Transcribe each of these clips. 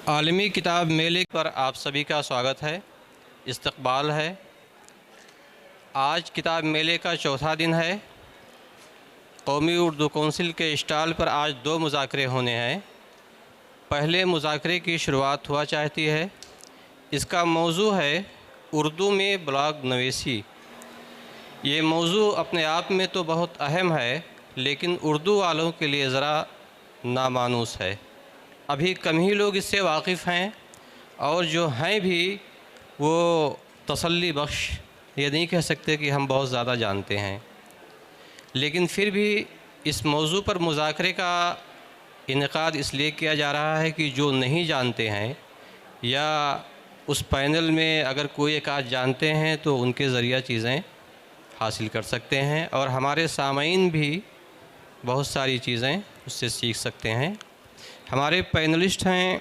आलमी किताब मेले पर आप सभी का स्वागत है, इस्तकबाल है। आज किताब मेले का चौथा दिन है। कौमी उर्दू कौंसिल के स्टॉल पर आज 2 मुज़ाकरे होने हैं। पहले मुज़ाकरे की शुरुआत हुआ चाहती है। इसका मौजू है उर्दू में ब्लॉग नवीसी। ये मौजू अपने आप में तो बहुत अहम है, लेकिन उर्दू वालों के लिए ज़रा नामानूस है। अभी कम ही लोग इससे वाकिफ़ हैं, और जो हैं भी वो तसल्ली बख्श ये नहीं कह सकते कि हम बहुत ज़्यादा जानते हैं। लेकिन फिर भी इस मौजू पर मुज़ाकरे का इनेकाद इसलिए किया जा रहा है कि जो नहीं जानते हैं या उस पैनल में अगर कोई एक आध जानते हैं तो उनके ज़रिए चीज़ें हासिल कर सकते हैं, और हमारे सामीन भी बहुत सारी चीज़ें उससे सीख सकते हैं। हमारे पैनलिस्ट हैं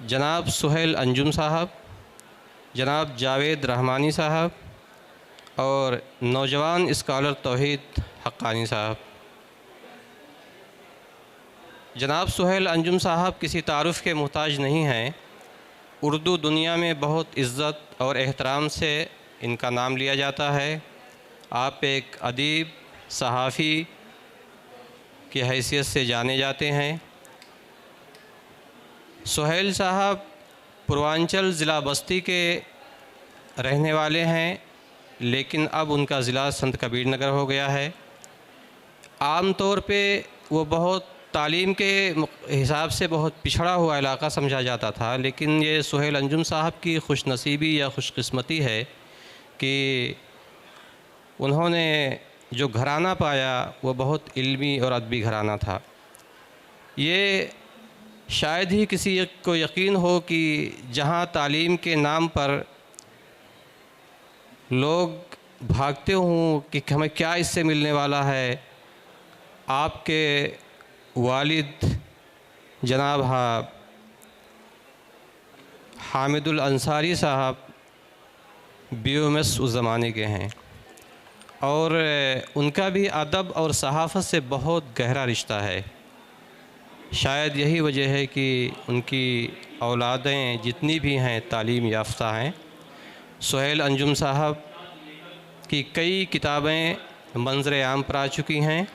जनाब सुहेल अंजुम साहब, जनाब जावेद रहमानी साहब और नौजवान स्कॉलर तौहीद हक्कानी साहब। जनाब सुहेल अंजुम साहब किसी तारुफ़ के मोहताज नहीं हैं। उर्दू दुनिया में बहुत इज़्ज़त और एहतराम से इनका नाम लिया जाता है। आप एक अदीब, सहाफ़ी की हैसियत से जाने जाते हैं। सुहेल साहब पूर्वांचल ज़िला बस्ती के रहने वाले हैं, लेकिन अब उनका ज़िला संत कबीर नगर हो गया है। आम तौर पे वो बहुत तालीम के हिसाब से बहुत पिछड़ा हुआ इलाका समझा जाता था, लेकिन ये सुहेल अंजुम साहब की खुशनसीबी या खुशकिस्मती है कि उन्होंने जो घराना पाया वो बहुत इल्मी और अदबी घराना था। ये शायद ही किसी को यकीन हो कि जहाँ तालीम के नाम पर लोग भागते हों कि हमें क्या इससे मिलने वाला है, आपके वालिद जनाब हामिदुल अंसारी साहब BOMS उस ज़माने के हैं, और उनका भी अदब और सहाफ़त से बहुत गहरा रिश्ता है। शायद यही वजह है कि उनकी औलादें जितनी भी हैं तालीम याफ्ता हैं। सुहेल अंजुम साहब की कई किताबें मंज़र आम पर आ चुकी हैं।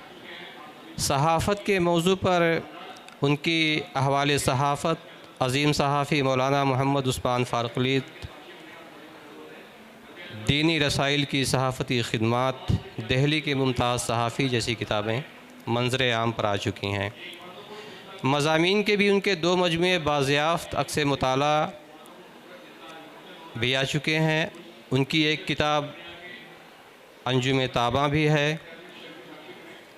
सहाफ़त के मौजू पर उनकी अहवाल सहाफ़त अज़ीम सहाफ़ी मौलाना मोहम्मद उस्मान फ़ारुक़ी, दीनी रसाइल की सहाफ़ती ख़िदमात, दिल्ली के मुमताज़ सहाफ़ी जैसी किताबें मंज़र आम पर आ चुकी हैं। मज़ामीन के भी उनके 2 मजमूए बाज़याफ़्त अक्स मुताला भी आ चुके हैं। उनकी एक किताब अंजुम ताबा भी है,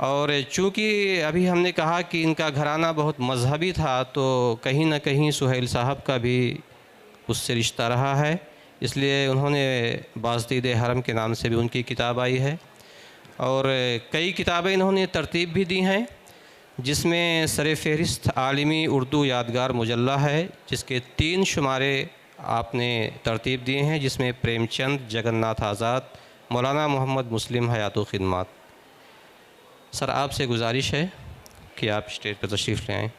और चूँकि अभी हमने कहा कि इनका घराना बहुत मजहबी था, तो कहीं ना कहीं सुहेल साहब का भी उससे रिश्ता रहा है, इसलिए उन्होंने बाज़दीद हरम के नाम से भी उनकी किताब आई है। और कई किताबें इन्होंने तरतीब भी दी हैं, जिसमें सर फ़हरिस्त आलमी उर्दू यादगार मुजल्ला है, जिसके 3 शुमारे आपने तरतीब दिए हैं, जिसमें प्रेमचंद, जगन्नाथ आज़ाद, मौलाना मोहम्मद मुस्लिम हयातो ख़िदमात। सर, आपसे गुजारिश है कि आप स्टेज पर तशरीफ़ ले आएँ।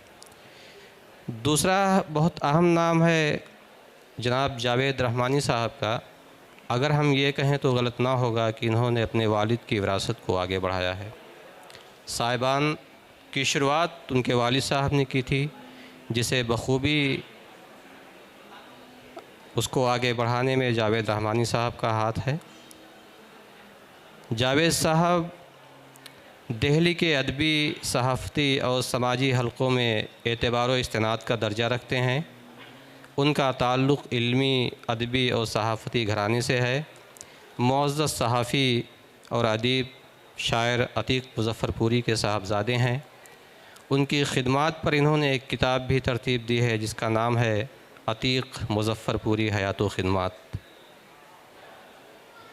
दूसरा बहुत अहम नाम है जनाब जावेद रहमानी साहब का। अगर हम ये कहें तो गलत ना होगा कि इन्होंने अपने वालिद की विरासत को आगे बढ़ाया है। साहिबान की शुरुआत उनके वालिद साहब ने की थी, जिसे बखूबी उसको आगे बढ़ाने में जावेद रहमानी साहब का हाथ है। जावेद साहब दिल्ली के अदबी, सहाफ़ती और समाजी हलक़ों में एतबार व इस्तिनाद का दर्जा रखते हैं। उनका ताल्लुक़ इल्मी, अदबी और सहाफ़ती घराने से है। मुअज़्ज़ज़ सहाफ़ी और अदीब शायर अतीक़ मुज़फ़्फ़रपुरी के साहबज़ादे हैं। उनकी ख़िदमात पर इन्होंने एक किताब भी तरतीब दी है, जिसका नाम है अतीक़ मुज़फ़्फ़रपुरी हयातो ख़िदमात।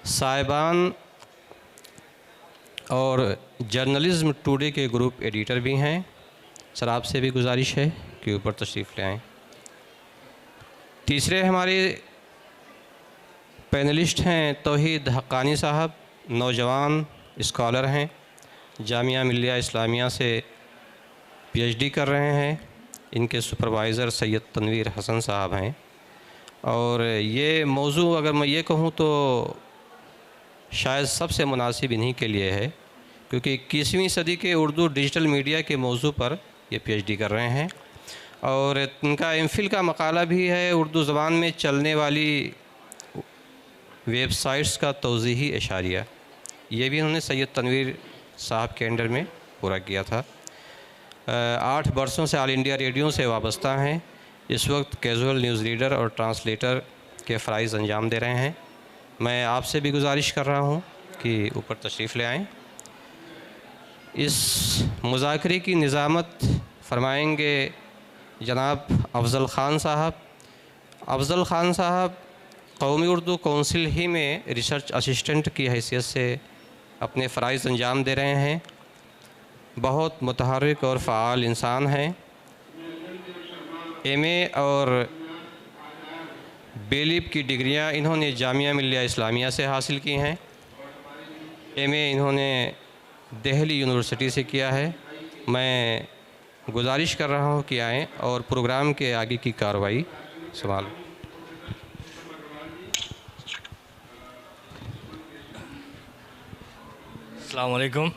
साहिबान और जर्नलिज़्म टुडे के ग्रुप एडिटर भी हैं। सर, आपसे भी गुजारिश है कि ऊपर तशरीफ़ ले आएँ। तीसरे हमारे पैनलिस्ट हैं तौहीद हक्कानी साहब, नौजवान स्कॉलर हैं, जामिया मिल्लिया इस्लामिया से PhD कर रहे हैं। इनके सुपरवाइज़र सैयद तनवीर हसन साहब हैं। और ये मौजू अगर मैं ये कहूँ तो शायद सबसे मुनासिब इन्हीं के लिए है, क्योंकि 21वीं सदी के उर्दू डिजिटल मीडिया के मौजू पर ये पीएचडी कर रहे हैं और इनका एमफिल का मकाला भी है उर्दू ज़बान में चलने वाली वेबसाइट्स का तौज़ीही इशारिया। ये भी उन्होंने सैयद तनवीर साहब के अंडर में पूरा किया था। 8 बरसों से ऑल इंडिया रेडियो से वाबस्ता हैं। इस वक्त कैजुअल न्यूज़ रीडर और ट्रांसलेटर के फ़राइज़ अंजाम दे रहे हैं। मैं आपसे भी गुजारिश कर रहा हूँ कि ऊपर तशरीफ़ ले आएँ। इस मुज़ाकरे की निज़ामत फरमाएंगे जनाब अफ़ज़ल ख़ान साहब। अफ़ज़ल ख़ान साहब कौमी उर्दू कौंसिल ही में रिसर्च असिस्टेंट की हैसियत से अपने फ़राइज़ अंजाम दे रहे हैं। बहुत मुतहर्रिक और फ़ाल इंसान हैं। एमए और बेलिप की डिग्रियां इन्होंने जामिया मिल्लिया इस्लामिया से हासिल की हैं। एमए इन्होंने दिल्ली यूनिवर्सिटी से किया है। मैं गुजारिश कर रहा हूँ कि आएँ और प्रोग्राम के आगे की कार्रवाई संभालें। अस्सलाम वालेकुम।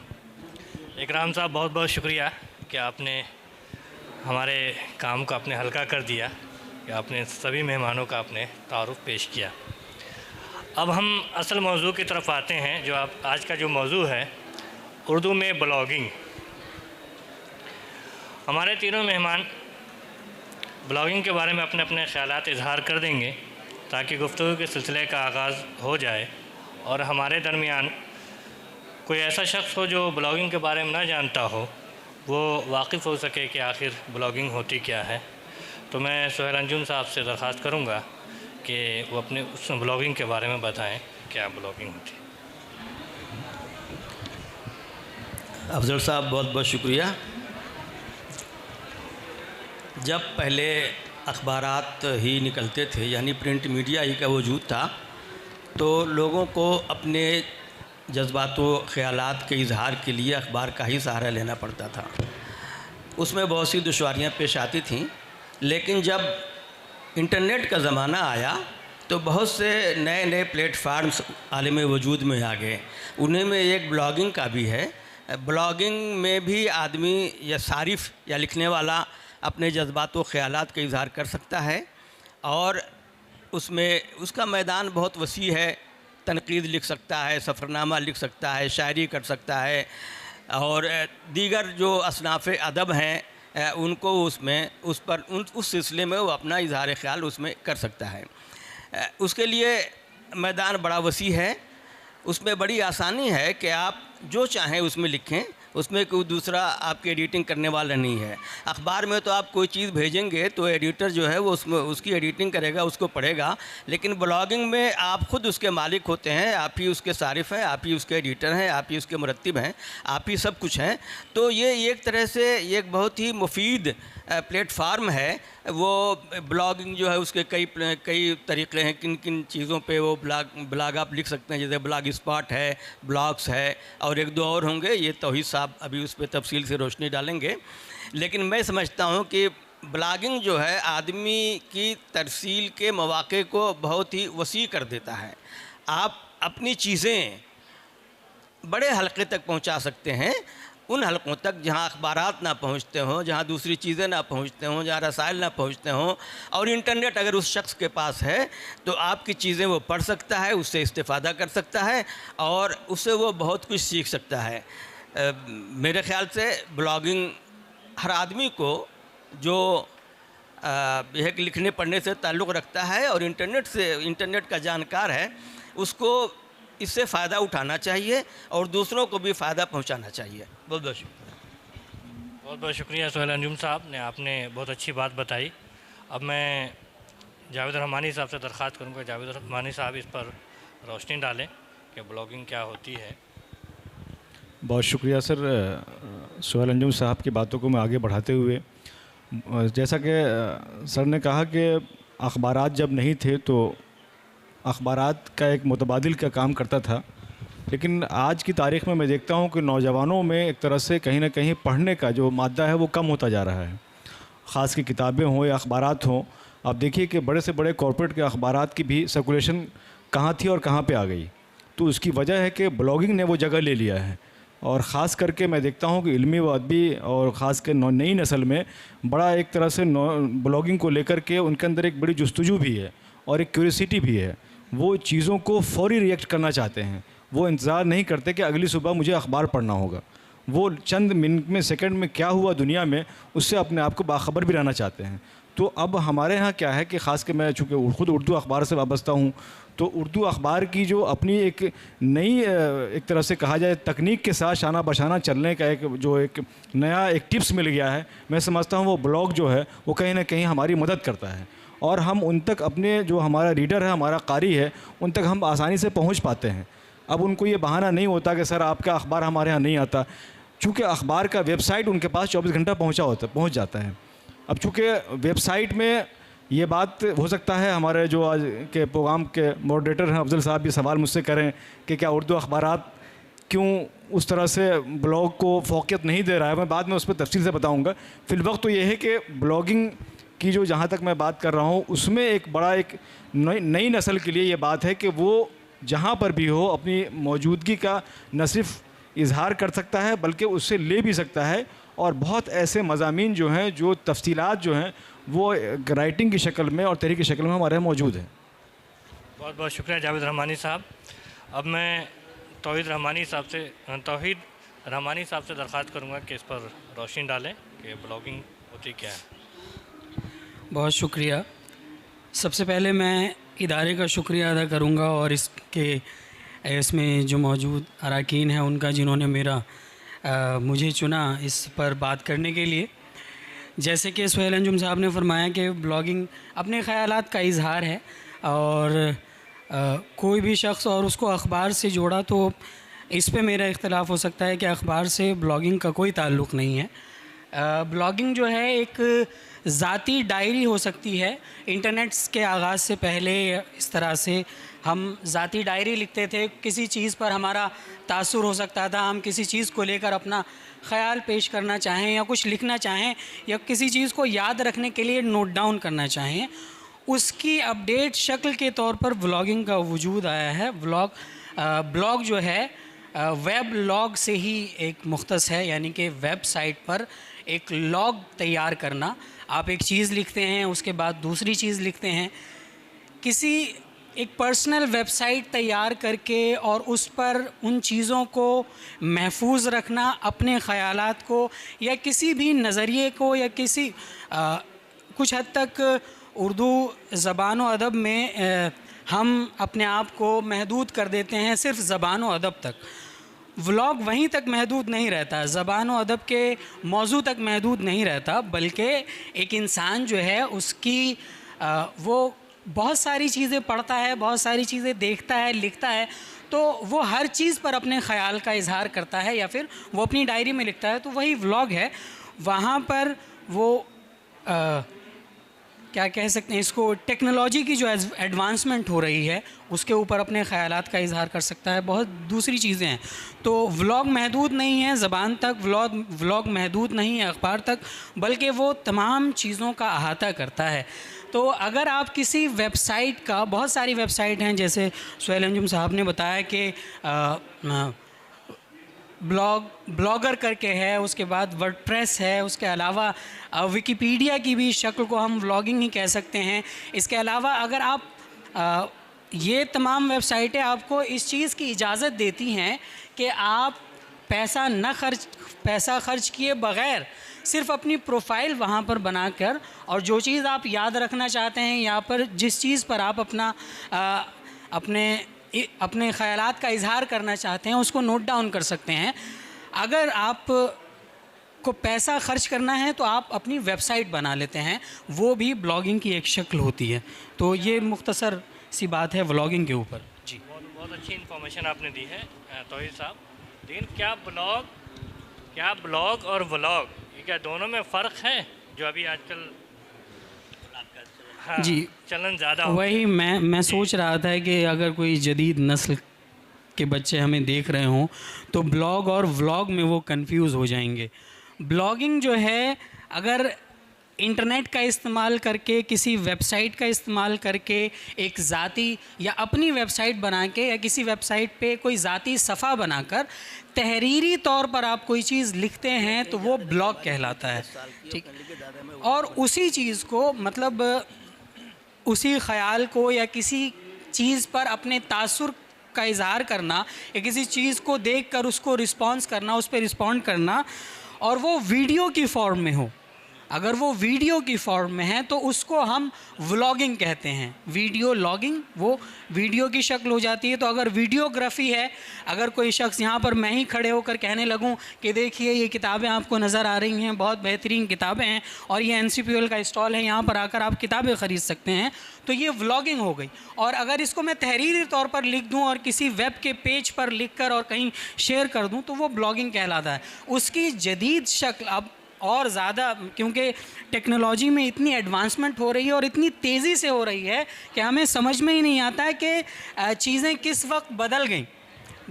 इकराम साहब, बहुत बहुत शुक्रिया कि आपने हमारे काम को आपने हल्का कर दिया, कि आपने सभी मेहमानों का आपने तारुफ पेश किया। अब हम असल मौजू की तरफ आते हैं। जो आप आज का जो मौजू है उर्दू में ब्लॉगिंग। हमारे तीनों मेहमान ब्लॉगिंग के बारे में अपने अपने ख़यालात इज़हार कर देंगे ताकि गुफ्तगू के सिलसिले का आगाज़ हो जाए और हमारे दरमियान कोई ऐसा शख्स हो जो ब्लॉगिंग के बारे में ना जानता हो, वो वाकिफ़ हो सके कि आखिर ब्लॉगिंग होती क्या है। तो मैं सुहेल अंजुम साहब से दरख्वास्त करूँगा कि वो अपने उस ब्लॉगिंग के बारे में बताएं, क्या ब्लॉगिंग होती है। अफजल साहब, बहुत बहुत शुक्रिया। जब पहले अखबारात ही निकलते थे, यानी प्रिंट मीडिया ही का वजूद था, तो लोगों को अपने जज्बात व ख़यालात के इजहार के लिए अखबार का ही सहारा लेना पड़ता था। उसमें बहुत सी दुश्वारियाँ पेश आती थीं, लेकिन जब इंटरनेट का ज़माना आया तो बहुत से नए नए प्लेटफार्म्स आलम वजूद में आ गए। उन्हीं में एक ब्लॉगिंग का भी है। ब्लॉगिंग में भी आदमी या सारिफ़ या लिखने वाला अपने जज्बात व ख़यालात का इजहार कर सकता है और उसमें उसका मैदान बहुत वसी है। तनकीद लिख सकता है, सफ़रनामा लिख सकता है, शायरी कर सकता है और दीगर जो असनाफ़ अदब हैं उनको उस सिलसिले में वो अपना इज़हार ख़याल उसमें कर सकता है। उसके लिए मैदान बड़ा वसी है। उसमें बड़ी आसानी है कि आप जो चाहें उसमें लिखें, उसमें कोई दूसरा आपकी एडिटिंग करने वाला नहीं है। अखबार में तो आप कोई चीज़ भेजेंगे तो एडिटर जो है वो उसमें उसकी एडिटिंग करेगा, उसको पढ़ेगा, लेकिन ब्लॉगिंग में आप ख़ुद उसके मालिक होते हैं। आप ही उसके सारिफ़ हैं, आप ही उसके एडिटर हैं, आप ही उसके मुरत्तिब हैं, आप ही सब कुछ हैं। तो ये एक तरह से एक बहुत ही मुफीद प्लेटफार्म है। वो ब्लॉगिंग जो है उसके कई तरीक़े हैं। किन किन चीज़ों पे वो ब्लॉग आप लिख सकते हैं, जैसे ब्लॉग स्पॉट है, ब्लॉग्स है और एक दो और होंगे। ये तौहीद साहब अभी उस पर तफसील से रोशनी डालेंगे। लेकिन मैं समझता हूँ कि ब्लॉगिंग जो है आदमी की तरसील के मौक़े को बहुत ही वसी कर देता है। आप अपनी चीज़ें बड़े हल्के तक पहुँचा सकते हैं, उन हलकों तक जहाँ अखबारात ना पहुँचते हों, जहाँ दूसरी चीज़ें ना पहुँचते हों, जहाँ रसायल ना पहुँचते हों। और इंटरनेट अगर उस शख्स के पास है तो आपकी चीज़ें वो पढ़ सकता है, उससे इस्तेफ़ादा कर सकता है और उससे वो बहुत कुछ सीख सकता है। मेरे ख़्याल से ब्लॉगिंग हर आदमी को जो यह लिखने पढ़ने से ताल्लुक़ रखता है और इंटरनेट का जानकार है, उसको इससे फ़ायदा उठाना चाहिए और दूसरों को भी फ़ायदा पहुंचाना चाहिए। बहुत बहुत शुक्रिया। बहुत बहुत शुक्रिया सुहेल अंजुम साहब ने, आपने बहुत अच्छी बात बताई। अब मैं जावेद रहमानी साहब से दरख्वास्त करूँगा, जावेद रहमानी साहब इस पर रोशनी डालें कि ब्लॉगिंग क्या होती है। बहुत शुक्रिया सर। सुहेल अंजुम साहब की बातों को मैं आगे बढ़ाते हुए, जैसा कि सर ने कहा कि अखबारात जब नहीं थे तो अखबारात का एक मुतबादिल का काम करता था, लेकिन आज की तारीख़ में मैं देखता हूँ कि नौजवानों में एक तरह से कहीं ना कहीं पढ़ने का जो मादा है वो कम होता जा रहा है। ख़ास की किताबें हों या अखबारात हों, आप देखिए कि बड़े से बड़े कॉरपोरेट के अखबारात की भी सर्कुलेशन कहाँ थी और कहाँ पे आ गई। तो उसकी वजह है कि ब्लॉगिंग ने वो जगह ले लिया है। और ख़ास करके मैं देखता हूँ कि इल्मी व अदबी और ख़ास के नई नस्ल में बड़ा एक तरह से ब्लॉगिंग को लेकर के उनके अंदर एक बड़ी जुस्तजू भी है और एक क्यूरियोसिटी भी है। वो चीज़ों को फ़ौरी रिएक्ट करना चाहते हैं, वो इंतज़ार नहीं करते कि अगली सुबह मुझे अखबार पढ़ना होगा। वो चंद मिनट में, सेकंड में क्या हुआ दुनिया में, उससे अपने आप को बाखबर भी रहना चाहते हैं। तो अब हमारे यहाँ क्या है कि ख़ास के मैं चूँकि खुद उर्दू अखबार से वाबस्ता हूँ, तो उर्दू अखबार की जो अपनी एक नई एक तरह से कहा जाए तकनीक के साथ शाना बशाना चलने का एक नया टिप्स मिल गया है, मैं समझता हूँ वो ब्लॉग जो है वो कहीं ना कहीं हमारी मदद करता है और हम उन तक अपने जो हमारा रीडर है, हमारा कारी है, उन तक हम आसानी से पहुँच पाते हैं। अब उनको ये बहाना नहीं होता कि सर आपका अखबार हमारे यहाँ नहीं आता, चूँकि अखबार का वेबसाइट उनके पास 24 घंटा पहुँच जाता है। अब चूँकि वेबसाइट में ये बात हो सकता है, हमारे जो आज के प्रोग्राम के मॉडरेटर हैं अफजल साहब भी सवाल मुझसे करें कि क्या उर्दू अखबारात क्यों उस तरह से ब्लॉग को फ़ौक़ियत नहीं दे रहा है। मैं बाद में उस पर तफसील से बताऊँगा। फ़िलवक्त तो ये है कि ब्लॉगिंग की जो जहाँ तक मैं बात कर रहा हूँ उसमें एक बड़ा एक नई नस्ल के लिए ये बात है कि वो जहाँ पर भी हो अपनी मौजूदगी का न सिर्फ इजहार कर सकता है बल्कि उससे ले भी सकता है। और बहुत ऐसे मज़ामीन जो हैं, जो तफसीलात जो हैं, वो राइटिंग की शक्ल में और तहरीर की शक्ल में हमारे यहाँ मौजूद है। बहुत बहुत शुक्रिया जावेद रहमानी साहब। अब मैं तौहीद रहमानी साहब से दरख्वास्त करूँगा कि इस पर रोशनी डालें कि ब्लॉगिंग होती क्या है। बहुत शुक्रिया। सबसे पहले मैं इदारे का शुक्रिया अदा करूँगा और इसमें जो मौजूद अरकान हैं उनका, जिन्होंने मुझे चुना इस पर बात करने के लिए। जैसे कि सुहेल अंजुम साहब ने फरमाया कि ब्लॉगिंग अपने ख़यालात का इजहार है और कोई भी शख्स और उसको अखबार से जोड़ा तो इस पे मेरा इख्तलाफ हो सकता है कि अखबार से ब्लॉगिंग का कोई ताल्लुक़ नहीं है। ब्लॉगिंग जो है एक ज़ाती डायरी हो सकती है। इंटरनेट्स के आगाज़ से पहले इस तरह से हम ज़ाती डायरी लिखते थे, किसी चीज़ पर हमारा तासुर हो सकता था, हम किसी चीज़ को लेकर अपना ख़याल पेश करना चाहें या कुछ लिखना चाहें या किसी चीज़ को याद रखने के लिए नोट डाउन करना चाहें, उसकी अपडेट शक्ल के तौर पर व्लॉगिंग का वजूद आया है। ब्लॉग जो है वेब लॉग से ही एक मुख्तस है, यानी कि वेबसाइट पर एक लॉग तैयार करना। आप एक चीज़ लिखते हैं, उसके बाद दूसरी चीज़ लिखते हैं, किसी एक पर्सनल वेबसाइट तैयार करके और उस पर उन चीज़ों को महफूज रखना, अपने ख़यालात को या किसी भी नज़रिए को या किसी कुछ हद तक उर्दू ज़बान व अदब में हम अपने आप को महदूद कर देते हैं सिर्फ़ ज़बान व अदब तक। व्लॉग वहीं तक महदूद नहीं रहता, ज़बान व अदब के मौजू तक महदूद नहीं रहता, बल्कि एक इंसान जो है उसकी वो बहुत सारी चीज़ें पढ़ता है, बहुत सारी चीज़ें देखता है, लिखता है, तो वो हर चीज़ पर अपने ख़याल का इजहार करता है या फिर वो अपनी डायरी में लिखता है, तो वही व्लॉग है। वहाँ पर वो क्या कह सकते हैं इसको, टेक्नोलॉजी की जो एडवांसमेंट हो रही है उसके ऊपर अपने ख़यालात का इजहार कर सकता है। बहुत दूसरी चीज़ें हैं। तो व्लॉग महदूद नहीं है ज़बान तक, व्लॉग महदूद नहीं है अखबार तक, बल्कि वो तमाम चीज़ों का अहाता करता है। तो अगर आप किसी वेबसाइट का, बहुत सारी वेबसाइट हैं जैसे सुहेल अंजुम साहब ने बताया कि ब्लॉगर करके है, उसके बाद वर्डप्रेस है, उसके अलावा विकिपीडिया की भी शक्ल को हम व्लॉगिंग ही कह सकते हैं। इसके अलावा अगर आप ये तमाम वेबसाइटें आपको इस चीज़ की इजाज़त देती हैं कि आप पैसा खर्च किए बग़ैर सिर्फ़ अपनी प्रोफाइल वहाँ पर बनाकर और जो चीज़ आप याद रखना चाहते हैं, यहाँ पर जिस चीज़ पर आप अपने ख़यालात का इजहार करना चाहते हैं उसको नोट डाउन कर सकते हैं। अगर आप को पैसा खर्च करना है तो आप अपनी वेबसाइट बना लेते हैं, वो भी ब्लॉगिंग की एक शक्ल होती है। तो ये मुख्तसर सी बात है व्लॉगिंग के ऊपर। जी, बहुत अच्छी इन्फॉर्मेशन आपने दी है तौहीद साहब। लेकिन क्या ब्लॉग और व्लॉग, ये क्या दोनों में फ़र्क है जो अभी आजकल जी चलन ज़्यादा? वही मैं सोच रहा था कि अगर कोई जदीद नस्ल के बच्चे हमें देख रहे हों तो ब्लॉग और व्लॉग में वो कंफ्यूज हो जाएंगे। ब्लॉगिंग जो है, अगर इंटरनेट का इस्तेमाल करके, किसी वेबसाइट का इस्तेमाल करके एक ज़ाती या अपनी वेबसाइट बना के या किसी वेबसाइट पे कोई ज़ाती सफ़ा बनाकर तहरीरी तौर पर आप कोई चीज़ लिखते हैं तो वो ब्लॉग कहलाता है। ठीक, और उसी चीज़ को मतलब उसी ख़याल को या किसी चीज़ पर अपने तासुर का इज़हार करना या किसी चीज़ को देखकर उसको रिस्पॉन्स करना, उस पर रिस्पॉन्ड करना, और वो वीडियो की फॉर्म में हो। अगर वो वीडियो की फॉर्म में है तो उसको हम व्लॉगिंग कहते हैं। वीडियो लॉगिंग वो वीडियो की शक्ल हो जाती है। तो अगर वीडियोग्राफी है, अगर कोई शख्स यहाँ पर मैं ही खड़े होकर कहने लगूँ कि देखिए ये किताबें आपको नज़र आ रही हैं, बहुत बेहतरीन किताबें हैं और ये NCPOL का स्टॉल है, यहाँ पर आकर आप किताबें ख़रीद सकते हैं, तो ये व्लॉगिंग हो गई। और अगर इसको मैं तहरीरी तौर पर लिख दूँ और किसी वेब के पेज पर लिख कर और कहीं शेयर कर दूँ तो वो ब्लॉगिंग कहलाता है। उसकी जदीद शक्ल अब और ज़्यादा, क्योंकि टेक्नोलॉजी में इतनी एडवांसमेंट हो रही है और इतनी तेज़ी से हो रही है कि हमें समझ में ही नहीं आता है कि चीज़ें किस वक्त बदल गई।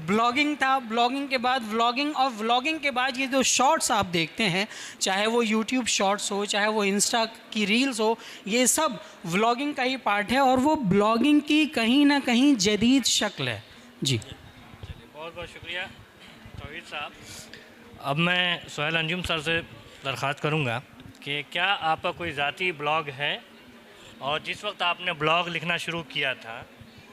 ब्लॉगिंग था, ब्लॉगिंग के बाद व्लॉगिंग, और व्लॉगिंग के बाद ये जो शॉर्ट्स आप देखते हैं, चाहे वो यूट्यूब शॉर्ट्स हो, चाहे वो इंस्टा की रील्स हो, ये सब व्लॉगिंग का ही पार्ट है और वो ब्लॉगिंग की कहीं ना कहीं जदीद शक्ल है। जी, बहुत बहुत शुक्रिया तौहीद साहब। अब मैं सोहेल अंजुम सर से दरख्वास्त करूंगा कि क्या आपका कोई ज़ाती ब्लॉग है, और जिस वक्त आपने ब्लॉग लिखना शुरू किया था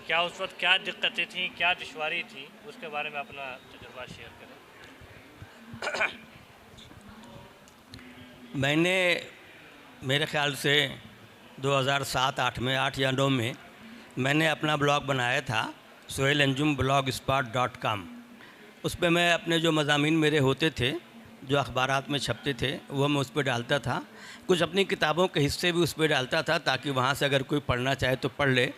क्या उस वक्त क्या दिक्कतें थीं, क्या दुश्वारी थी, उसके बारे में अपना तजुर्बा शेयर करें। मैंने मेरे ख़्याल से 2007-8 में, 8 या 9 में मैंने अपना ब्लॉग बनाया था sohelanjumblogspot.com। उस पर मैं अपने जो मज़ामीन मेरे होते थे, जो अखबारात में छपते थे, वो मैं उस पर डालता था। कुछ अपनी किताबों के हिस्से भी उस पर डालता था ताकि वहाँ से अगर कोई पढ़ना चाहे तो पढ़ ले।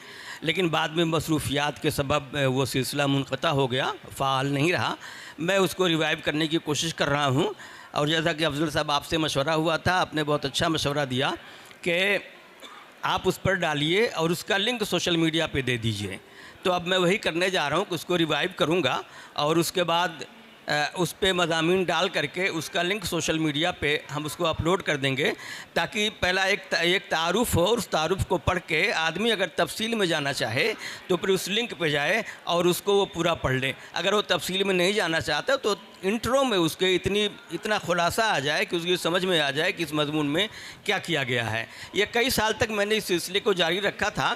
लेकिन बाद में मसरूफियात के सबब वो सिलसिला मुनक़ता हो गया, फ़ाल नहीं रहा। मैं उसको रिवाइव करने की कोशिश कर रहा हूँ। और जैसा कि अफजल साहब आपसे मशवरा हुआ था, आपने बहुत अच्छा मशवरा दिया कि आप उस पर डालिए और उसका लिंक सोशल मीडिया पे दे दीजिए। तो अब मैं वही करने जा रहा हूँ कि उसको रिवाइव करूँगा और उसके बाद उस पर मज़ामीन डाल करके उसका लिंक सोशल मीडिया पे हम उसको अपलोड कर देंगे, ताकि पहला एक तारुफ़ हो, और उस तारुफ़ को पढ़ के आदमी अगर तफसील में जाना चाहे तो फिर उस लिंक पे जाए और उसको वो पूरा पढ़ ले। अगर वो तफसील में नहीं जाना चाहता तो इंट्रो में उसके इतना खुलासा आ जाए कि उसकी समझ में आ जाए कि इस मज़मून में क्या किया गया है। ये कई साल तक मैंने इस सिलसिले को जारी रखा था,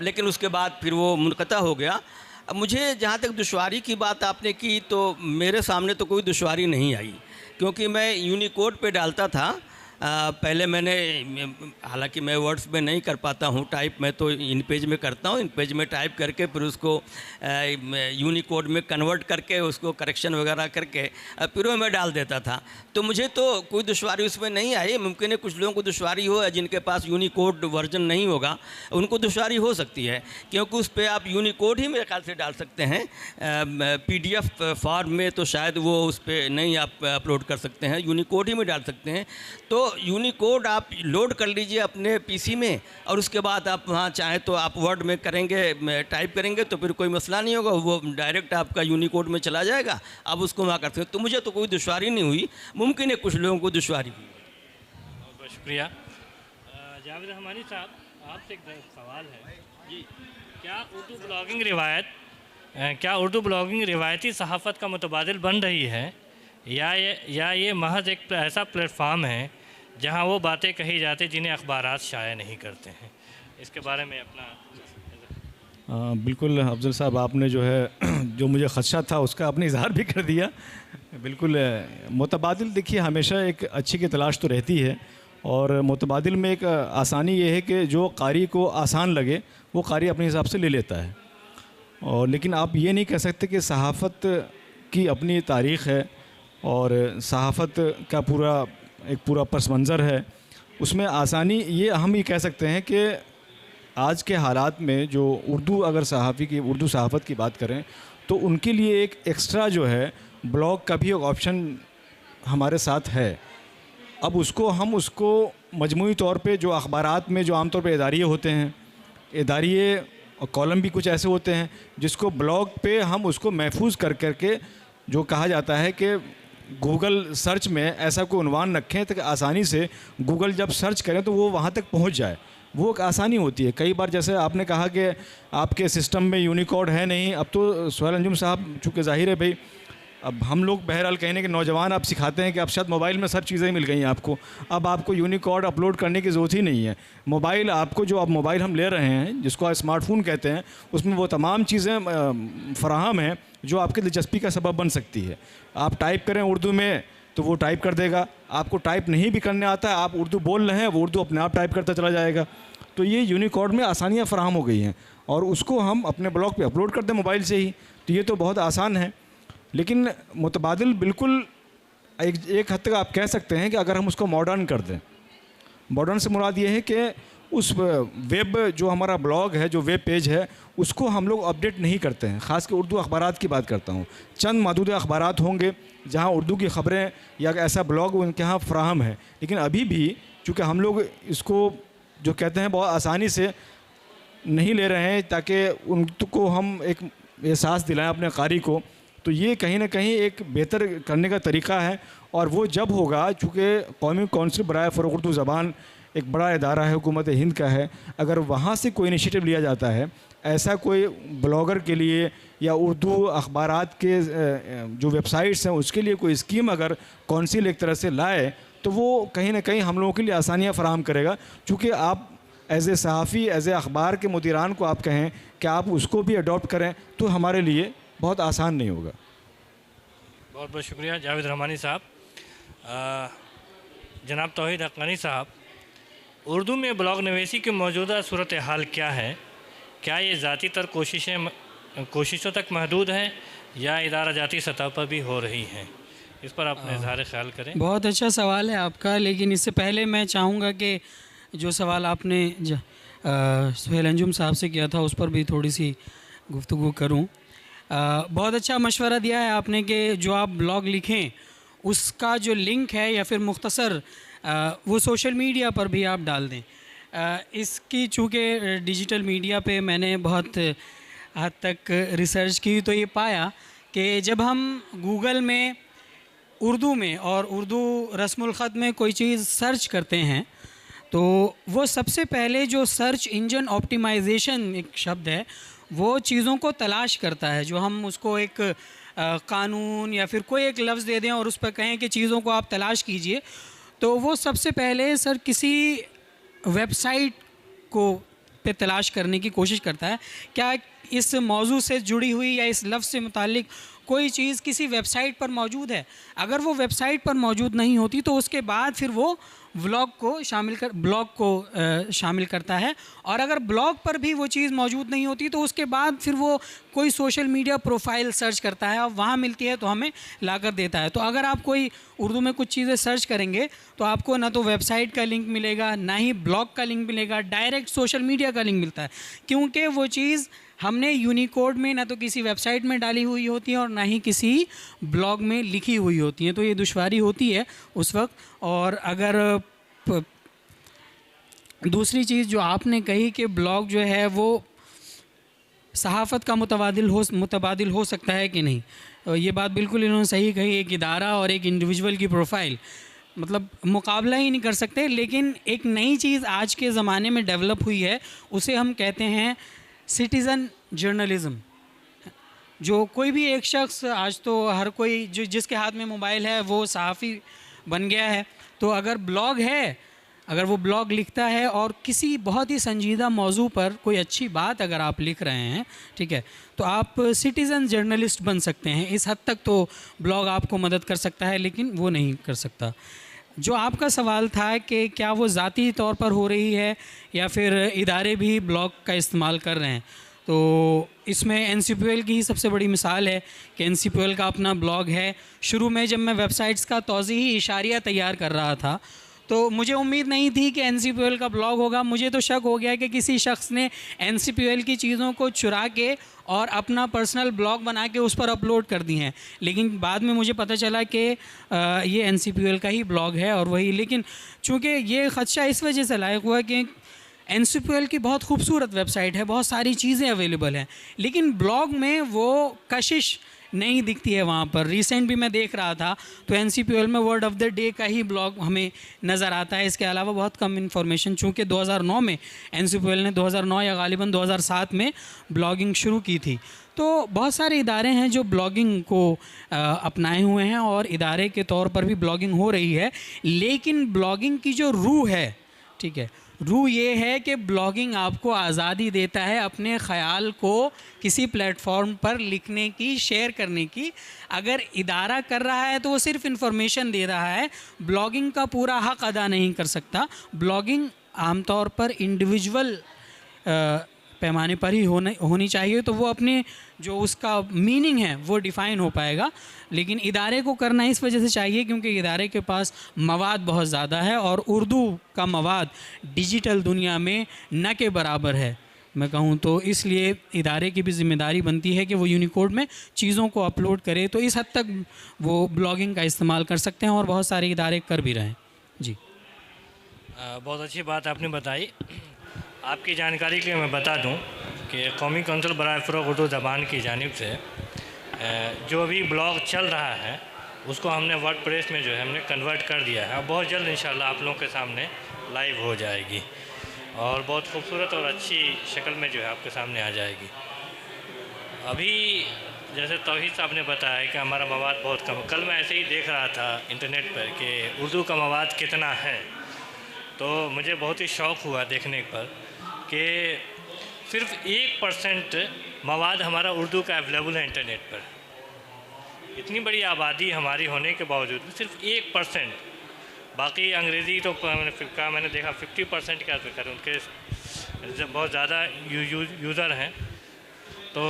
लेकिन उसके बाद फिर वो मुनक़ता हो गया। अब मुझे जहाँ तक दुश्वारी की बात आपने की, तो मेरे सामने तो कोई दुश्वारी नहीं आई, क्योंकि मैं यूनिकोड पे डालता था। पहले मैंने, हालांकि मैं वर्ड्स में नहीं कर पाता हूँ टाइप, मैं तो इन पेज में करता हूँ। इन पेज में टाइप करके फिर उसको यूनिकोड में कन्वर्ट करके उसको करेक्शन वगैरह करके फिर वो मैं डाल देता था। तो मुझे तो कोई दुश्वारी उसमें नहीं आई। मुमकिन है कुछ लोगों को दुश्वारी हो, जिनके पास यूनिकोड वर्जन नहीं होगा उनको दुश्वारी हो सकती है, क्योंकि उस पर आप यूनिकोड ही मेरे ख्याल से डाल सकते हैं। PDF फॉर्म में तो शायद वो उस पर नहीं आप अपलोड कर सकते हैं, यूनिकोड ही में डाल सकते हैं। तो यूनिकोड आप लोड कर लीजिए अपने PC में, और उसके बाद आप वहाँ चाहें तो आप वर्ड में करेंगे, टाइप करेंगे तो फिर कोई मसला नहीं होगा, वो डायरेक्ट आपका यूनिकोड में चला जाएगा, आप उसको वहाँ कर सकते हैं। तो मुझे तो कोई दुश्वारी नहीं हुई, मुमकिन है कुछ लोगों को दुश्वारी हुई। बहुत बहुत शुक्रिया। जावेद रहमानी साहब, आपसे एक सवाल है जी, क्या उर्दू ब्लॉगिंग रिवायती सहाफ़त का मुतबादिल बन रही है, या ये महज एक ऐसा प्लेटफार्म है जहां वो बातें कही जाती जिन्हें अखबारात शाया नहीं करते हैं? इसके बारे में अपना। बिल्कुल अफजल साहब, आपने जो है जो मुझे ख़दशा था उसका आपने इजहार भी कर दिया। बिल्कुल मुतबादिल, देखिए हमेशा एक अच्छी की तलाश तो रहती है, और मुतबादिल में एक आसानी ये है कि जो कारी को आसान लगे वो कारी अपने हिसाब से ले लेता है। और लेकिन आप ये नहीं कह सकते कि सहाफ़त की अपनी तारीख़ है और सहाफ़त का पूरा पस मंज़र है। उसमें आसानी ये हम ये कह सकते हैं कि आज के हालात में जो उर्दू सहाफ़त की बात करें तो उनके लिए एक एक्स्ट्रा जो है ब्लॉग का भी एक ऑप्शन हमारे साथ है। अब उसको मजमूई तौर पे जो अखबारात में जो आमतौर पे इदारिये होते हैं, इदारिये और कॉलम भी कुछ ऐसे होते हैं जिसको ब्लॉग पे हम उसको महफूज कर करके जो कहा जाता है कि गूगल सर्च में ऐसा कोई उन्वान रखें ताकि आसानी से गूगल जब सर्च करें तो वो वहाँ तक पहुँच जाए, वो एक आसानी होती है। कई बार जैसे आपने कहा कि आपके सिस्टम में यूनिकोड है नहीं, अब तो सोहेल अंजुम साहब चूँकि ज़ाहिर है भाई, अब हम लोग बहरहाल कहने के नौजवान आप सिखाते हैं कि अब शायद मोबाइल में सब चीज़ें मिल गई हैं आपको, अब आपको यूनिकोड अपलोड करने की ज़रूरत ही नहीं है। मोबाइल आपको, जो आप मोबाइल हम ले रहे हैं जिसको आप स्मार्टफोन कहते हैं, उसमें वो तमाम चीज़ें फ़राहम हैं जो आपकी दिलचस्पी का सबब बन सकती है। आप टाइप करें उर्दू में तो वो टाइप कर देगा, आपको टाइप नहीं भी करने आता है, आप उर्दू बोल रहे हैं, वो उर्दू अपने आप टाइप करता चला जाएगा। तो ये यूनिकोड में आसानियाँ फ़राहम हो गई हैं और उसको हम अपने ब्लॉग पे अपलोड कर दें मोबाइल से ही, तो ये तो बहुत आसान है। लेकिन मुतबादिल बिल्कुल एक हद तक आप कह सकते हैं कि अगर हम उसको मॉडर्न कर दें, मॉडर्न से मुराद ये है कि उस वेब जो हमारा ब्लॉग है, जो वेब पेज है, उसको हम लोग अपडेट नहीं करते हैं। ख़ास कर उर्दू अखबारात की बात करता हूँ, चंद महदूद अखबारात होंगे जहाँ उर्दू की ख़बरें या ऐसा ब्लॉग उनके यहाँ फ़राहम है। लेकिन अभी भी चूँकि हम लोग इसको जो कहते हैं बहुत आसानी से नहीं ले रहे हैं ताकि उनको हम एक एहसास दिलाएं अपने कारी को, तो ये कहीं ना कहीं एक बेहतर करने का तरीका है। और वो जब होगा, चूँकि कौमी कौंसिल बराए फ़रोग़ उर्दू ज़बान एक बड़ा इदारा है, हुकूमत हिंद का है, अगर वहाँ से कोई इनिशिएटिव लिया जाता है ऐसा कोई ब्लॉगर के लिए या उर्दू अखबारात के जो वेबसाइट्स हैं उसके लिए कोई स्कीम अगर कौंसिल एक तरह से लाए, तो वो कहीं ना कहीं हम लोगों के लिए आसानियाँ फ़राहम करेगा। चूँकि आप एज़ ए सहाफ़ी, एज़ ए अखबार के मुदीरान को आप कहें कि आप उसको भी अडॉप्ट करें, तो हमारे लिए बहुत आसान नहीं होगा। बहुत बहुत शुक्रिया जावेद रहमानी साहब। जनाब तौहीद हक़ानी साहब, उर्दू में ब्लॉग नवीसी की मौजूदा सूरत हाल क्या है? क्या ये ज़ाती तर कोशिशों तक महदूद है या इदारा जाती सतह पर भी हो रही हैं? इस पर अपने इज़हार ख्याल करें। बहुत अच्छा सवाल है आपका, लेकिन इससे पहले मैं चाहूँगा कि जो सवाल आपने सोहेल अंजुम साहब से किया था उस पर भी थोड़ी सी गुफ्तगू करूँ। बहुत अच्छा मशवरा दिया है आपने कि जो आप ब्लॉग लिखें उसका जो लिंक है या फिर मुख्तसर वो सोशल मीडिया पर भी आप डाल दें। इसकी चूँकि डिजिटल मीडिया पे मैंने बहुत हद तक रिसर्च की तो ये पाया कि जब हम गूगल में उर्दू में और उर्दू रस्मुल ख़त में कोई चीज़ सर्च करते हैं तो वो सबसे पहले जो सर्च इंजन ऑप्टिमाइजेशन एक शब्द है वो चीज़ों को तलाश करता है। जो हम उसको एक कानून या फिर कोई एक लफ्ज़ दे दें और उस पर कहें कि चीज़ों को आप तलाश कीजिए, तो वो सबसे पहले सर किसी वेबसाइट को पे तलाश करने की कोशिश करता है, क्या इस मौजू से जुड़ी हुई या इस लफ्ज़ से मुतालिक कोई चीज़ किसी वेबसाइट पर मौजूद है। अगर वो वेबसाइट पर मौजूद नहीं होती तो उसके बाद फिर वो ब्लॉग को शामिल करता है, और अगर ब्लॉग पर भी वो चीज़ मौजूद नहीं होती तो उसके बाद फिर वो कोई सोशल मीडिया प्रोफाइल सर्च करता है और वहाँ मिलती है तो हमें लाकर देता है। तो अगर आप कोई उर्दू में कुछ चीज़ें सर्च करेंगे तो आपको ना तो वेबसाइट का लिंक मिलेगा, ना ही ब्लॉग का लिंक मिलेगा, डायरेक्ट सोशल मीडिया का लिंक मिलता है, क्योंकि वो चीज़ हमने यूनिकोड में ना तो किसी वेबसाइट में डाली हुई होती है और ना ही किसी ब्लॉग में लिखी हुई होती है। तो ये दुश्वारी होती है उस वक्त। और अगर दूसरी चीज़ जो आपने कही कि ब्लॉग जो है वो सहाफ़त का मुतबादिल हो सकता है कि नहीं, ये बात बिल्कुल इन्होंने सही कही। एक इदारा और एक इंडिविजुअल की प्रोफाइल मतलब मुकाबला ही नहीं कर सकते, लेकिन एक नई चीज़ आज के ज़माने में डेवलप हुई है, उसे हम कहते हैं सिटीज़न जर्नलिज़म। जो कोई भी एक शख्स, आज तो हर कोई जो जिसके हाथ में मोबाइल है वो सहाफ़ी बन गया है। तो अगर ब्लॉग है, अगर वो ब्लॉग लिखता है और किसी बहुत ही संजीदा मौजू पर कोई अच्छी बात अगर आप लिख रहे हैं, ठीक है, तो आप सिटीज़न जर्नलिस्ट बन सकते हैं। इस हद तक तो ब्लॉग आपको मदद कर सकता है, लेकिन वो नहीं कर सकता। जो आपका सवाल था कि क्या वो ज़ाती तौर पर हो रही है या फिर इदारे भी ब्लॉग का इस्तेमाल कर रहे हैं, तो इसमें NCPL की ही सबसे बड़ी मिसाल है कि NCPL का अपना ब्लॉग है। शुरू में जब मैं वेबसाइट्स का तौज़ीही इशारिया तैयार कर रहा था तो मुझे उम्मीद नहीं थी कि NCPL का ब्लॉग होगा। मुझे तो शक हो गया कि किसी शख्स ने NCPL की चीज़ों को चुरा के और अपना पर्सनल ब्लॉग बना के उस पर अपलोड कर दी हैं। लेकिन बाद में मुझे पता चला कि ये NCPL का ही ब्लॉग है और वही। लेकिन चूँकि ये ख़दशा इस वजह से लायक हुआ कि NCPL की बहुत खूबसूरत वेबसाइट है, बहुत सारी चीज़ें अवेलेबल हैं, लेकिन ब्लॉग में वो कशिश नहीं दिखती है वहाँ पर। रिसेंट भी मैं देख रहा था तो NCPOL में वर्ड ऑफ द डे का ही ब्लॉग हमें नज़र आता है। इसके अलावा बहुत कम इन्फॉर्मेशन, चूँकि 2009 में NCPOL ने 2009 या गालिबन 2007 में ब्लॉगिंग शुरू की थी। तो बहुत सारे इदारे हैं जो ब्लॉगिंग को अपनाए हुए हैं और इदारे के तौर पर भी ब्लॉगिंग हो रही है। लेकिन ब्लॉगिंग की जो रूह है, ठीक है, रूह ये है कि ब्लॉगिंग आपको आज़ादी देता है अपने ख़याल को किसी प्लेटफॉर्म पर लिखने की, शेयर करने की। अगर इदारा कर रहा है तो वो सिर्फ इन्फॉर्मेशन दे रहा है, ब्लॉगिंग का पूरा हक़ अदा नहीं कर सकता। ब्लॉगिंग आमतौर पर इंडिविजुअल पैमाने पर ही होनी चाहिए, तो वो अपने जो उसका मीनिंग है वो डिफ़ाइन हो पाएगा। लेकिन इदारे को करना इस वजह से चाहिए क्योंकि इदारे के पास मवाद बहुत ज़्यादा है और उर्दू का मवाद डिजिटल दुनिया में न के बराबर है मैं कहूँ तो। इसलिए इदारे की भी ज़िम्मेदारी बनती है कि वो यूनिकोड में चीज़ों को अपलोड करे। तो इस हद तक वो ब्लॉगिंग का इस्तेमाल कर सकते हैं और बहुत सारे इदारे कर भी रहे हैं। जी, बहुत अच्छी बात आपने बताई। आपकी जानकारी के लिए मैं बता दूं कि कौमी कौंसिल बराए फ़रोग़ उर्दू ज़बान की जानिब से जो अभी ब्लॉग चल रहा है उसको हमने वर्डप्रेस में जो है हमने कन्वर्ट कर दिया है। बहुत जल्द इंशाल्लाह आप लोगों के सामने लाइव हो जाएगी और बहुत खूबसूरत और अच्छी शक्ल में जो है आपके सामने आ जाएगी। अभी जैसे तौहीद साहब ने बताया कि हमारा मवाद बहुत कम, कल मैं ऐसे ही देख रहा था इंटरनेट पर कि उर्दू का मवाद कितना है, तो मुझे बहुत ही शौक़ हुआ देखने पर कि सिर्फ 1% मवाद हमारा उर्दू का अवेलेबल है इंटरनेट पर। इतनी बड़ी आबादी हमारी होने के बावजूद भी सिर्फ 1%, बाकी अंग्रेज़ी तो मैंने देखा 50% का फिक्र, उनके बहुत ज़्यादा यूज़र हैं। तो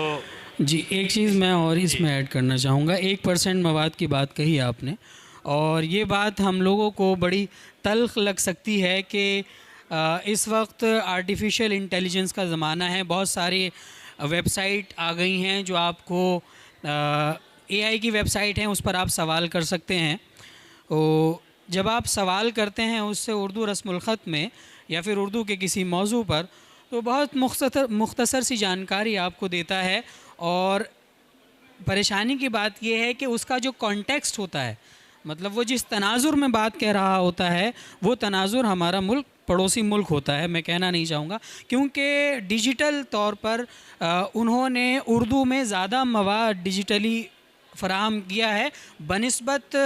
जी, एक चीज़ मैं और इसमें ऐड करना चाहूँगा। 1% मवाद की बात कही आपने और ये बात हम लोगों को बड़ी तल्ख़ लग सकती है कि इस वक्त आर्टिफिशियल इंटेलिजेंस का ज़माना है। बहुत सारी वेबसाइट आ गई हैं जो आपको AI की वेबसाइट हैं, उस पर आप सवाल कर सकते हैं। तो जब आप सवाल करते हैं उससे उर्दू रस्मुल ख़त में या फिर उर्दू के किसी मौजू पर, तो बहुत मुख्तसर सी जानकारी आपको देता है। और परेशानी की बात यह है कि उसका जो कॉन्टेक्स्ट होता है, मतलब वो जिस तनाजुर में बात कह रहा होता है, वो तनाजुर हमारा मुल्क पड़ोसी मुल्क होता है। मैं कहना नहीं चाहूँगा क्योंकि डिजिटल तौर पर उन्होंने उर्दू में ज़्यादा मवाद डिजिटली फ़राहम किया है बनिस्बत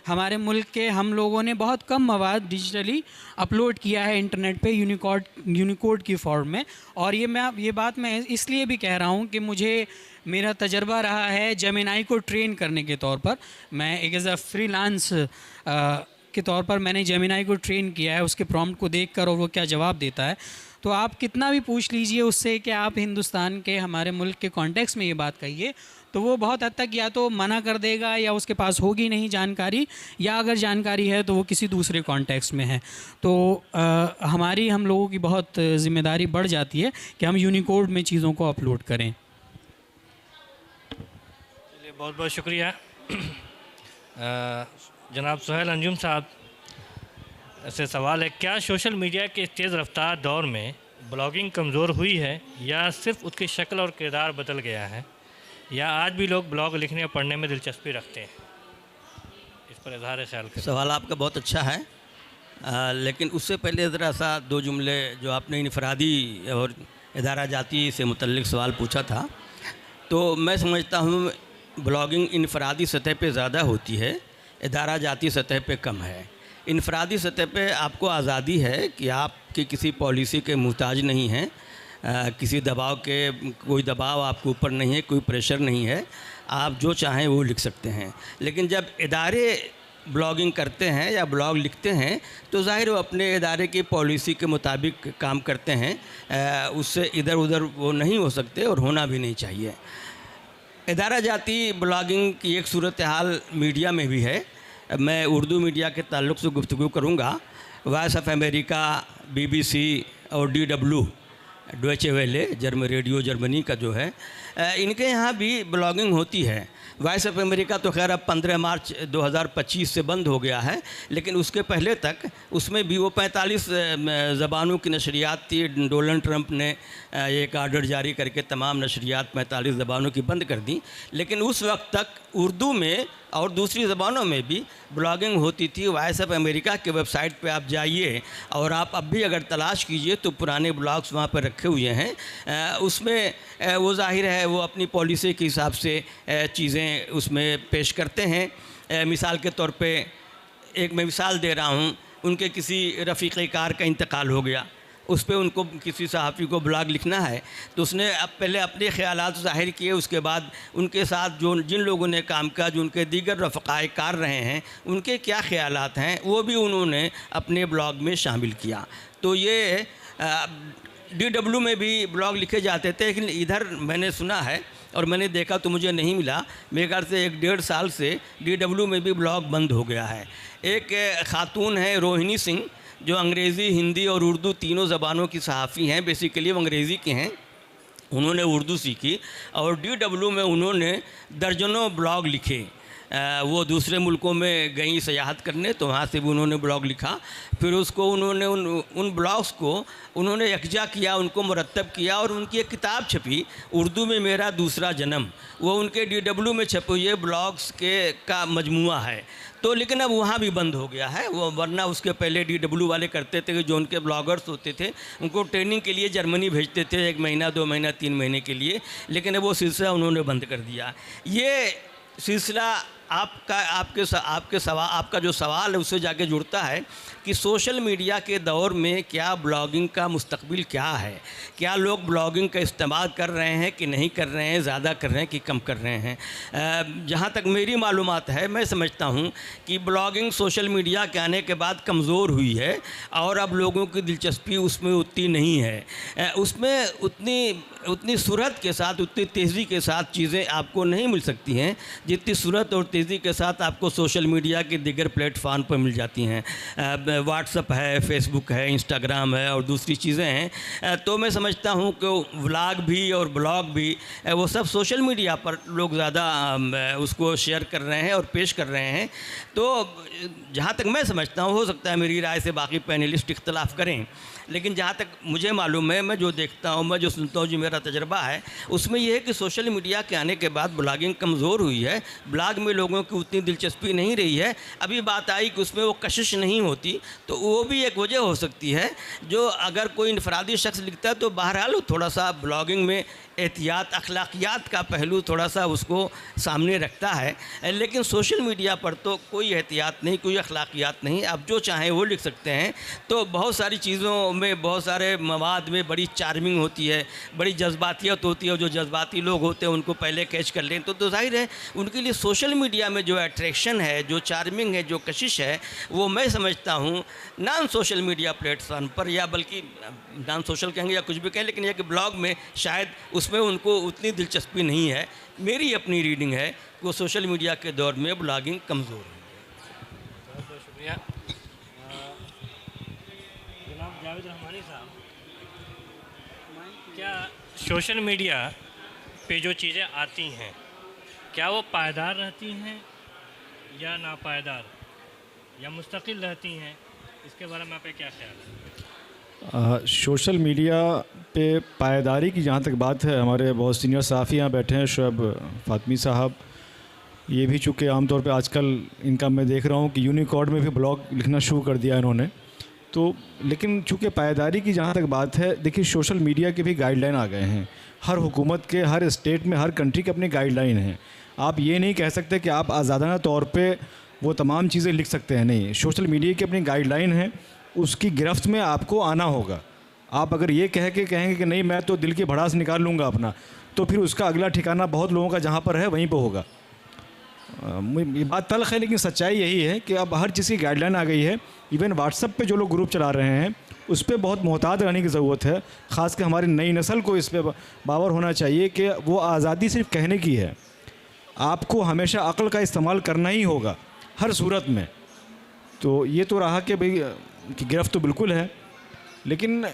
हमारे मुल्क के। हम लोगों ने बहुत कम मवाद डिजिटली अपलोड किया है इंटरनेट पे यूनिकोड की फॉर्म में। और ये बात मैं इसलिए भी कह रहा हूँ कि मुझे मेरा तजर्बा रहा है जेमिनाई को ट्रेन करने के तौर पर। मैं एक एज़ अ फ्रीलांस के तौर पर मैंने जेमिनाई को ट्रेन किया है, उसके प्रॉम्प्ट को देखकर और वो क्या जवाब देता है। तो आप कितना भी पूछ लीजिए उससे कि आप हिंदुस्तान के, हमारे मुल्क के कॉन्टेक्स्ट में ये बात कहिए, तो वो बहुत हद तक या तो मना कर देगा या उसके पास होगी नहीं जानकारी, या अगर जानकारी है तो वो किसी दूसरे कॉन्टेक्स्ट में है। तो हम लोगों की बहुत ज़िम्मेदारी बढ़ जाती है कि हम यूनिकोड में चीज़ों को अपलोड करें। चलिए, बहुत बहुत शुक्रिया। जनाब सुहेल अंजुम साहब से सवाल है, क्या सोशल मीडिया के तेज़ रफ्तार दौर में ब्लॉगिंग कमज़ोर हुई है या सिर्फ उसकी शक्ल और किरदार बदल गया है, या आज भी लोग ब्लॉग लिखने और पढ़ने में दिलचस्पी रखते हैं? इस पर इज़हार ख्याल करें। सवाल आपका बहुत अच्छा है, लेकिन उससे पहले ज़रा सा दो जुमले, जो आपने इनफरादी और इदारा जाती से मुतल्लिक सवाल पूछा था, तो मैं समझता हूँ ब्लॉगिंग इनफरादी सतह पे ज़्यादा होती है, इदारा जाती सतह पे कम है। इनफरादी सतह पे आपको आज़ादी है कि आप कि किसी पॉलिसी के मुहताज नहीं हैं, किसी दबाव के, कोई दबाव आपके ऊपर नहीं है, कोई प्रेशर नहीं है, आप जो चाहें वो लिख सकते हैं। लेकिन जब इदारे ब्लॉगिंग करते हैं या ब्लॉग लिखते हैं तो ज़ाहिर वो अपने इदारे की पॉलिसी के मुताबिक काम करते हैं, उससे इधर उधर वो नहीं हो सकते और होना भी नहीं चाहिए। इदारा जाती ब्लॉगिंग की एक सूरत हाल मीडिया में भी है। मैं उर्दू मीडिया के ताल्लुक़ से गुफ्तगू करूँगा। वॉइस ऑफ अमेरिका, BBC और DW Deutsche Welle radio Germany का जो है, इनके यहाँ भी ब्लॉगिंग होती है। वॉइस ऑफ अमेरिका तो खैर अब 15 मार्च 2025 से बंद हो गया है, लेकिन उसके पहले तक उसमें भी वो 45 ज़बानों की नशरियात थी। डोनाल्ड ट्रंप ने एक आर्डर जारी करके तमाम नशरियात 45 ज़बानों की बंद कर दी, लेकिन उस वक्त तक उर्दू में और दूसरी ज़बानों में भी ब्लॉगिंग होती थी। वॉइस ऑफ अमेरिका के वेबसाइट पे आप जाइए और आप अब भी अगर तलाश कीजिए तो पुराने ब्लॉग्स वहाँ पर रखे हुए हैं। उसमें वो ज़ाहिर है वो अपनी पॉलिसी के हिसाब से चीज़ें उसमें पेश करते हैं। मिसाल के तौर पे एक मैं मिसाल दे रहा हूँ, उनके किसी रफ़ीक़ कार का इंतकाल हो गया, उस पर उनको किसी सहाफ़ी को ब्लॉग लिखना है तो उसने अब पहले अपने ख़यालात ज़ाहिर किए, उसके बाद उनके साथ जो जिन लोगों ने काम किया, जो उनके दीगर रफ़क़ाए कार रहे हैं, उनके क्या ख़यालात हैं वो भी उन्होंने अपने ब्लॉग में शामिल किया। तो ये DW में भी ब्लॉग लिखे जाते थे, लेकिन इधर मैंने सुना है और मैंने देखा तो मुझे नहीं मिला। मेरे ख्याल से 1-1.5 साल से DW में भी ब्लॉग बंद हो गया है। एक ख़ातून है रोहिणी सिंह, जो अंग्रेज़ी, हिंदी और उर्दू तीनों ज़बानों की सहाफ़ी हैं। बेसिकली वो अंग्रेज़ी के हैं, उन्होंने उर्दू सीखी और DW में उन्होंने दर्जनों ब्लॉग लिखे। वो दूसरे मुल्कों में गई सयाहत करने, तो वहाँ से भी उन्होंने ब्लॉग लिखा। फिर उसको उन्होंने उन ब्लॉग्स को उन्होंने यकजा किया, उनको मुरतब किया और उनकी एक किताब छपी उर्दू में, मेरा दूसरा जन्म। वो उनके DW में छपे हुए ब्लॉग्स का मजमुआ है। तो लेकिन अब वहाँ भी बंद हो गया है वो, वरना उसके पहले DW वाले करते थे कि जो उनके ब्लॉगर्स होते थे उनको ट्रेनिंग के लिए जर्मनी भेजते थे 1 महीना, 2 महीना, 3 महीने के लिए, लेकिन अब वो सिलसिला उन्होंने बंद कर दिया। ये सिलसिला आपका जो सवाल है उससे जाके जुड़ता है कि सोशल मीडिया के दौर में क्या ब्लॉगिंग का मुस्तकबिल क्या है, क्या लोग ब्लॉगिंग का इस्तेमाल कर रहे हैं कि नहीं कर रहे हैं, ज़्यादा कर रहे हैं कि कम कर रहे हैं। जहाँ तक मेरी मालूमात है, मैं समझता हूँ कि ब्लॉगिंग सोशल मीडिया के आने के बाद कमज़ोर हुई है और अब लोगों की दिलचस्पी उसमें उतनी नहीं है। उसमें उतनी सूरत के साथ, उतनी तेज़ी के साथ चीज़ें आपको नहीं मिल सकती हैं जितनी सूरत और तेज़ी के साथ आपको सोशल मीडिया के दीगर प्लेटफार्म पर मिल जाती हैं। व्हाट्सअप है, फेसबुक है, इंस्टाग्राम है और दूसरी चीज़ें हैं। तो मैं समझता हूँ कि व्लॉग भी और ब्लॉग भी वो सब सोशल मीडिया पर लोग ज़्यादा उसको शेयर कर रहे हैं और पेश कर रहे हैं। तो जहाँ तक मैं समझता हूँ, हो सकता है मेरी राय से बाकी पैनलिस्ट इख्तलाफ करें, लेकिन जहाँ तक मुझे मालूम है, मैं जो देखता हूँ, मैं जो सुनता हूँ, जो मेरा तजर्बा है, उसमें यह है कि सोशल मीडिया के आने के बाद ब्लॉगिंग कमज़ोर हुई है। ब्लॉग में लोगों की उतनी दिलचस्पी नहीं रही है। अभी बात आई कि उसमें वो कशिश नहीं होती, तो वो भी एक वजह हो सकती है। जो अगर कोई इनफरादी शख्स लिखता है तो बहरहाल थोड़ा सा ब्लॉगिंग में एहतियात, अखलाकियात का पहलू थोड़ा सा उसको सामने रखता है, लेकिन सोशल मीडिया पर तो कोई एहतियात नहीं, कोई अखलाकियात नहीं, आप जो चाहें वो लिख सकते हैं। तो बहुत सारी चीज़ों में, बहुत सारे मवाद में बड़ी चार्मिंग होती है, बड़ी जज्बातियत होती है। जो जज्बाती लोग होते हैं उनको पहले कैच कर लें तो जाहिर है उनके लिए सोशल मीडिया में जो अट्रैक्शन है, जो चार्मिंग है, जो कशिश है, वो मैं समझता हूँ नॉन सोशल मीडिया प्लेटफॉर्म पर, या बल्कि नॉन सोशल कहेंगे या कुछ भी कहें, लेकिन यह कि ब्लॉग में शायद उसमें उनको उतनी दिलचस्पी नहीं है। मेरी अपनी रीडिंग है कि वो सोशल मीडिया के दौर में ब्लॉगिंग कमज़ोर है। बहुत बहुत शुक्रिया जनाब जावेद रहमानी साहब। क्या सोशल मीडिया पे जो चीज़ें आती हैं, क्या वो पायदार रहती हैं या नापायदार या मुस्तकिल रहती हैं? इसके बारे में आपका क्या ख्याल है? सोशल मीडिया पे पायदारी की जहाँ तक बात है, हमारे बहुत सीनियर सहाफ़ी यहाँ बैठे हैं, शुएब फ़ातमी साहब, ये भी चूँकि आमतौर पे आजकल इनका मैं देख रहा हूँ कि यूनिकोड में भी ब्लॉग लिखना शुरू कर दिया इन्होंने। तो लेकिन चूँकि पायदारी की जहाँ तक बात है, देखिए सोशल मीडिया के भी गाइडलाइन आ गए हैं। हर हुकूमत के, हर स्टेट में, हर कंट्री के अपनी गाइडलाइन हैं। आप ये नहीं कह सकते कि आप आज़ादाना तौर पे वो तमाम चीज़ें लिख सकते हैं, नहीं। सोशल मीडिया की अपनी गाइडलाइन है, उसकी गिरफ्त में आपको आना होगा। आप अगर ये कहेंगे कि नहीं मैं तो दिल की भड़ास निकाल लूँगा अपना, तो फिर उसका अगला ठिकाना बहुत लोगों का जहाँ पर है वहीं पर होगा। ये बात तल्ख़ है, लेकिन सच्चाई यही है कि अब हर चीज़ की गाइडलाइन आ गई है। इवन व्हाट्सएप पे जो लोग ग्रुप चला रहे हैं उस पर बहुत मोहतात रहने की ज़रूरत है। ख़ास कर हमारी नई नस्ल को इस पर बावर होना चाहिए कि वो आज़ादी सिर्फ कहने की है, आपको हमेशा अक़ल का इस्तेमाल करना ही होगा हर सूरत में। तो ये तो रहा कि भाई कि गिरफ्त तो बिल्कुल है, लेकिन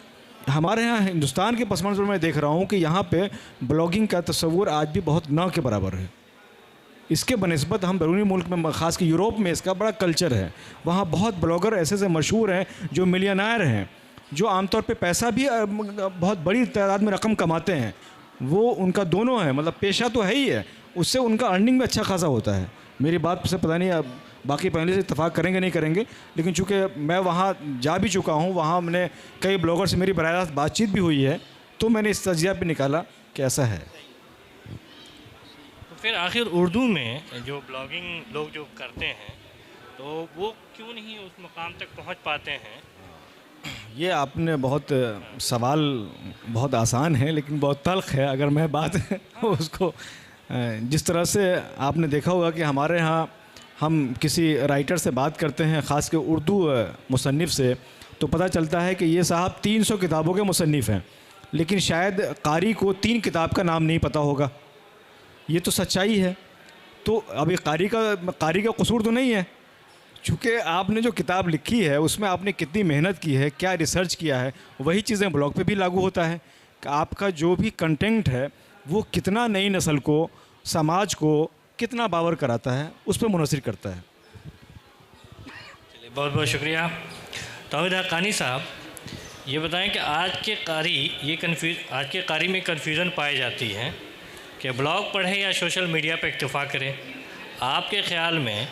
हमारे यहाँ हिंदुस्तान के पस मंज़र में देख रहा हूँ कि यहाँ पे ब्लॉगिंग का तस्वुर आज भी बहुत ना के बराबर है। इसके बनस्बत हम बैरूनी मुल्क में, ख़ास कर यूरोप में इसका बड़ा कल्चर है। वहाँ बहुत ब्लॉगर ऐसे ऐसे मशहूर हैं जो मिलियनायर हैं, जो आमतौर पे पैसा भी बहुत बड़ी तादाद में रकम कमाते हैं। वो उनका दोनों है, मतलब पेशा तो है ही है, उससे उनका अर्निंग भी अच्छा खासा होता है। मेरी बात से पता नहीं अब बाकी पहले से इत्तेफाक करेंगे नहीं करेंगे, लेकिन चूँकि मैं वहाँ जा भी चुका हूँ, वहाँ मैंने कई ब्लॉगर से मेरी बराह रास्त बातचीत भी हुई है, तो मैंने इस तजिया पे निकाला कि ऐसा है। तो फिर आखिर उर्दू में जो ब्लॉगिंग लोग जो करते हैं तो वो क्यों नहीं उस मुकाम तक पहुंच पाते हैं? ये आपने बहुत सवाल बहुत आसान है लेकिन बहुत तल्ख है। अगर मैं बात उसको जिस तरह से आपने देखा होगा कि हमारे यहाँ हम किसी राइटर से बात करते हैं, ख़ास कर उर्दू मुसन्निफ़ से, तो पता चलता है कि ये साहब 300 किताबों के मुसन्निफ़ हैं, लेकिन शायद कारी को 3 किताब का नाम नहीं पता होगा। ये तो सच्चाई है। तो अब ये कारी का कसूर तो नहीं है, चूँकि आपने जो किताब लिखी है उसमें आपने कितनी मेहनत की है, क्या रिसर्च किया है, वही चीज़ें ब्लॉग पे भी लागू होता है कि आपका जो भी कंटेंट है वो कितना नई नस्ल को, समाज को कितना बावर कराता है, उस पर मुनसर करता है। चलिए, बहुत बहुत शुक्रिया। तौहीद हक्कानी साहब, ये बताएं कि आज के कारी में कन्फ्यूज़न पाई जाती है कि ब्लॉग पढ़ें या सोशल मीडिया पर इक्तफ़ा करें। आपके ख़्याल में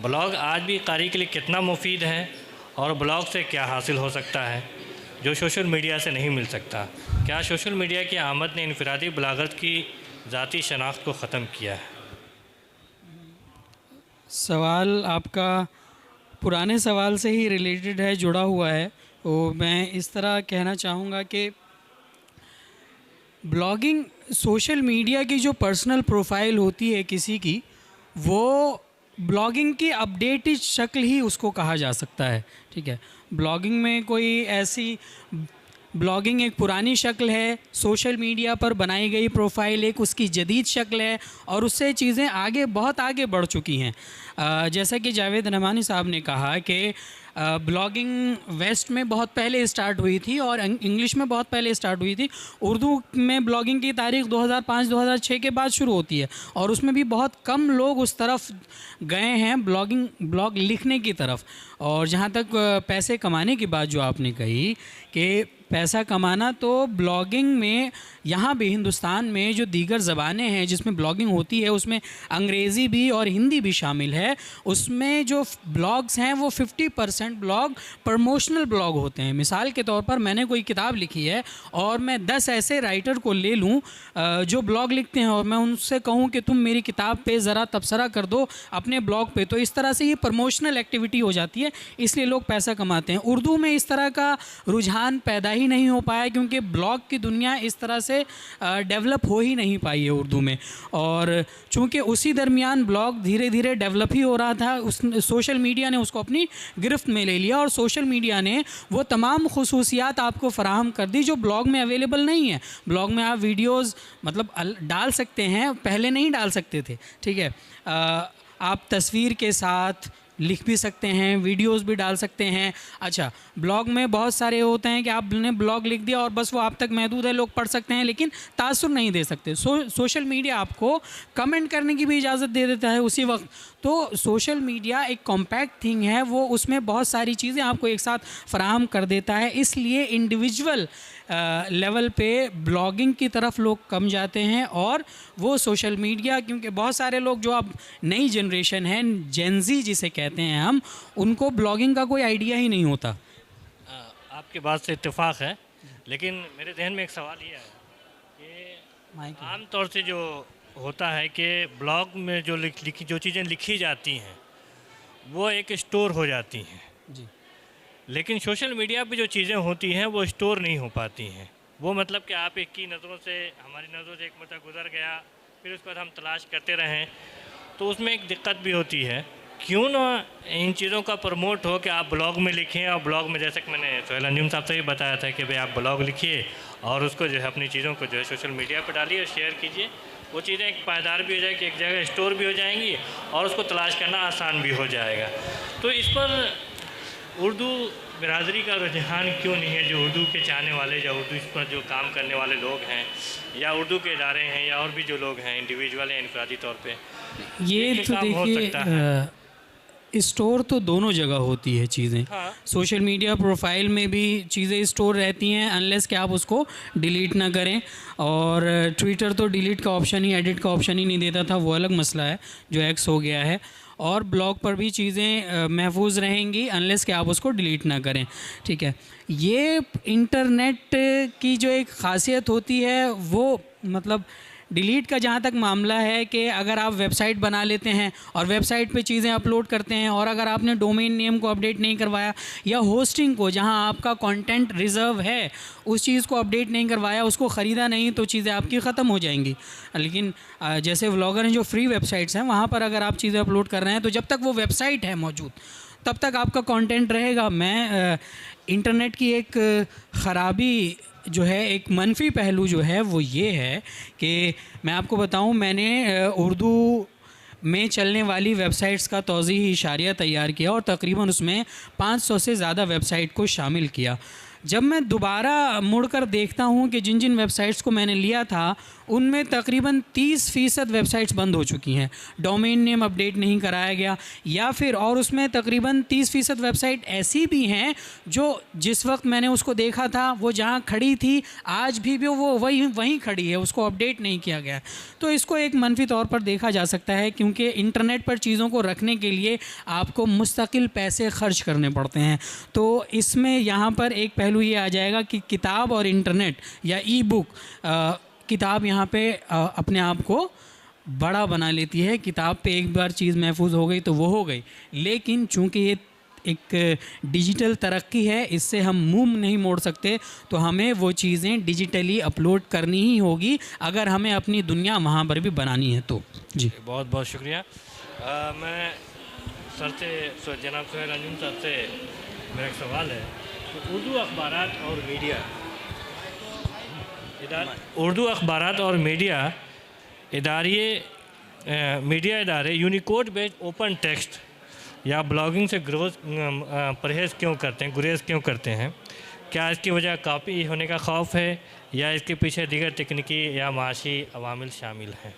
ब्लॉग आज भी कारी के लिए कितना मुफीद है और ब्लॉग से क्या हासिल हो सकता है जो सोशल मीडिया से नहीं मिल सकता? क्या सोशल मीडिया की आमद ने इनफरादी ब्लॉगर्स की ज़ाती शनाख्त को ख़त्म किया है? सवाल आपका पुराने सवाल से ही रिलेटेड है, जुड़ा हुआ है। तो मैं इस तरह कहना चाहूँगा कि ब्लॉगिंग, सोशल मीडिया की जो पर्सनल प्रोफाइल होती है किसी की, वो ब्लॉगिंग की अपडेटेड शक्ल ही उसको कहा जा सकता है। ठीक है, ब्लॉगिंग में कोई ऐसी, ब्लॉगिंग एक पुरानी शक्ल है, सोशल मीडिया पर बनाई गई प्रोफाइल एक उसकी जदीद शक्ल है और उससे चीज़ें आगे, बहुत आगे बढ़ चुकी हैं। जैसा कि जावेद रहमानी साहब ने कहा कि ब्लॉगिंग वेस्ट में बहुत पहले स्टार्ट हुई थी और इंग्लिश में बहुत पहले स्टार्ट हुई थी। उर्दू में ब्लॉगिंग की तारीख 2005-2006 के बाद शुरू होती है और उसमें भी बहुत कम लोग उस तरफ गए हैं, ब्लॉग लिखने की तरफ। और जहाँ तक पैसे कमाने की बात जो आपने कही कि पैसा कमाना, तो ब्लॉगिंग में यहाँ भी हिंदुस्तान में जो दीगर ज़बानें हैं जिसमें ब्लॉगिंग होती है उसमें अंग्रेज़ी भी और हिंदी भी शामिल है। उसमें जो ब्लॉग्स हैं वो 50% ब्लॉग प्रमोशनल ब्लॉग होते हैं। मिसाल के तौर पर मैंने कोई किताब लिखी है और मैं 10 ऐसे राइटर को ले लूँ जो ब्लॉग लिखते हैं और मैं उनसे कहूँ कि तुम मेरी किताब पे ज़रा तबसरा कर दो अपने ब्लॉग पे, तो इस तरह से ये प्रमोशनल एक्टिविटी हो जाती है, इसलिए लोग पैसा कमाते हैं। उर्दू में इस तरह का रुझान पैदा ही नहीं हो पाया क्योंकि ब्लॉग की दुनिया इस तरह से डेवलप हो ही नहीं पाई है उर्दू में। और चूँकि उसी दरमियान ब्लॉग धीरे धीरे डेवलप ही हो रहा था, सोशल मीडिया ने उसको अपनी गिरफ्त में ले लिया और सोशल मीडिया ने वो तमाम खुसूसियात आपको फ़राहम कर दी जो ब्लॉग में अवेलेबल नहीं है। ब्लॉग में आप वीडियोज़ मतलब डाल सकते हैं, पहले नहीं डाल सकते थे। ठीक है, आप तस्वीर के साथ लिख भी सकते हैं, वीडियोस भी डाल सकते हैं। अच्छा, ब्लॉग में बहुत सारे होते हैं कि आपने ब्लॉग लिख दिया और बस वो आप तक महदूद है, लोग पढ़ सकते हैं लेकिन तासुर नहीं दे सकते। सोशल मीडिया आपको कमेंट करने की भी इजाज़त दे देता है उसी वक्त। तो सोशल मीडिया एक कॉम्पैक्ट थिंग है, वो उसमें बहुत सारी चीज़ें आपको एक साथ फराहम कर देता है, इसलिए इंडिविजुअल लेवल पे ब्लॉगिंग की तरफ लोग कम जाते हैं और वो सोशल मीडिया, क्योंकि बहुत सारे लोग जो अब नई जनरेशन है, जेनजी जिसे कहते हैं हम, उनको ब्लॉगिंग का कोई आइडिया ही नहीं होता। आपकी बात से इत्तेफाक है, लेकिन मेरे जहन में एक सवाल ये है कि आम तौर से जो होता है कि ब्लॉग में जो चीज़ें लिखी जाती हैं वो एक स्टोर हो जाती हैं जी, लेकिन सोशल मीडिया पे जो चीज़ें होती हैं वो स्टोर नहीं हो पाती हैं। वो मतलब कि आप एक की नज़रों से, हमारी नज़रों से एक मतलब गुजर गया, फिर उसके बाद हम तलाश करते रहें, तो उसमें एक दिक्कत भी होती है। क्यों ना इन चीज़ों का प्रमोट हो कि आप ब्लॉग में लिखें, और ब्लॉग में जैसे कि मैंने सोहेल अंजुम साहब से भी बताया था कि भाई आप ब्लॉग लिखिए और उसको जो है अपनी चीज़ों को जो है सोशल मीडिया पर डालिए और शेयर कीजिए। वो चीज़ें एक पायदार भी हो जाएगी, एक जगह स्टोर भी हो जाएंगी और उसको तलाश करना आसान भी हो जाएगा। तो इस पर उर्दू बिरादरी का रुझान क्यों नहीं है? जो उर्दू के चाहने वाले या उर्दू इस पर जो काम करने वाले लोग हैं या उर्दू के इदारे हैं या और भी जो लोग हैं इंडिविजुअल या इनफरादी तौर पे, ये एक तो काम हो सकता है। देखिए स्टोर तो दोनों जगह होती है चीज़ें। हाँ। सोशल मीडिया प्रोफाइल में भी चीज़ें स्टोर रहती हैं अनलेस कि आप उसको डिलीट ना करें, और ट्विटर तो डिलीट का ऑप्शन ही, एडिट का ऑप्शन ही नहीं देता था, वो अलग मसला है जो एक्स हो गया है। और ब्लॉग पर भी चीज़ें महफूज रहेंगी अनलेस कि आप उसको डिलीट ना करें, ठीक है। ये इंटरनेट की जो एक ख़ासियत होती है वो मतलब डिलीट का जहाँ तक मामला है कि अगर आप वेबसाइट बना लेते हैं और वेबसाइट पे चीज़ें अपलोड करते हैं, और अगर आपने डोमेन नेम को अपडेट नहीं करवाया या होस्टिंग को, जहाँ आपका कंटेंट रिज़र्व है, उस चीज़ को अपडेट नहीं करवाया, उसको ख़रीदा नहीं, तो चीज़ें आपकी ख़त्म हो जाएंगी। लेकिन जैसे व्लॉगर हैं जो फ्री वेबसाइट्स हैं, वहाँ पर अगर आप चीज़ें अपलोड कर रहे हैं तो जब तक वो वेबसाइट है मौजूद तब तक आपका कंटेंट रहेगा। मैं इंटरनेट की एक ख़राबी जो है, एक मनफी पहलू जो है वो ये है कि मैं आपको बताऊं, मैंने उर्दू में चलने वाली वेबसाइट्स का तौज़ीही इशारिया तैयार किया और तकरीबन उसमें 500 से ज़्यादा वेबसाइट को शामिल किया। जब मैं दोबारा मुड़कर देखता हूँ कि जिन जिन वेबसाइट्स को मैंने लिया था उनमें तकरीबन 30% वेबसाइट्स बंद हो चुकी हैं, डोमेन नेम अपडेट नहीं कराया गया, या फिर और उसमें तकरीबन 30% वेबसाइट ऐसी भी हैं जो जिस वक्त मैंने उसको देखा था वो जहाँ खड़ी थी आज भी वो वहीं खड़ी है, उसको अपडेट नहीं किया गया। तो इसको एक मनफी तौर पर देखा जा सकता है, क्योंकि इंटरनेट पर चीज़ों को रखने के लिए आपको मुस्तकिल पैसे खर्च करने पड़ते हैं। तो इसमें यहाँ पर एक पहलू ये आ जाएगा कि किताब और इंटरनेट या ई बुक, किताब यहाँ पे अपने आप को बड़ा बना लेती है। किताब पे एक बार चीज़ महफूज हो गई तो वो हो गई, लेकिन चूँकि ये एक डिजिटल तरक्की है, इससे हम मुंह नहीं मोड़ सकते, तो हमें वो चीज़ें डिजिटली अपलोड करनी ही होगी अगर हमें अपनी दुनिया वहाँ पर भी बनानी है तो। जी बहुत बहुत शुक्रिया। मैं सर से, जनाब सोहेल अंजुम सर से मेरा एक सवाल है कि उर्दू अखबारात और मीडिया मीडिया इदारे यूनिकोड बेस्ड ओपन टेक्स्ट या ब्लॉगिंग से गुरेज़ क्यों करते हैं? क्या इसकी वजह कॉपी होने का खौफ है या इसके पीछे दीगर तकनीकी या माशी अवामिल शामिल हैं?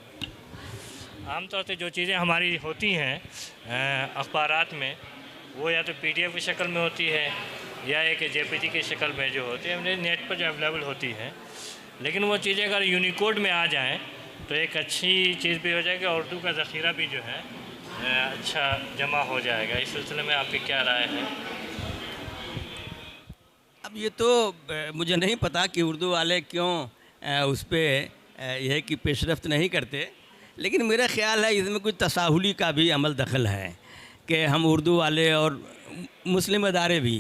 आमतौर से जो चीज़ें हमारी होती हैं अखबारात में, वो या तो PDF की शक्ल में होती है या एक JPG की शक्ल में जो होती है नेट पर जो अवेलेबल होती है, लेकिन वो चीज़ें अगर यूनिकोड में आ जाएं तो एक अच्छी चीज़ भी हो जाएगी और उर्दू का ज़ख़ीरा भी जो है अच्छा जमा हो जाएगा। इस सिलसिले में आपकी क्या राय है? अब ये तो मुझे नहीं पता कि उर्दू वाले क्यों उस पर यह कि पेशरफ्त नहीं करते, लेकिन मेरा ख़्याल है इसमें कुछ तसाहुली का भी अमल दखल है कि हम उर्दू वाले और मुस्लिम अदारे भी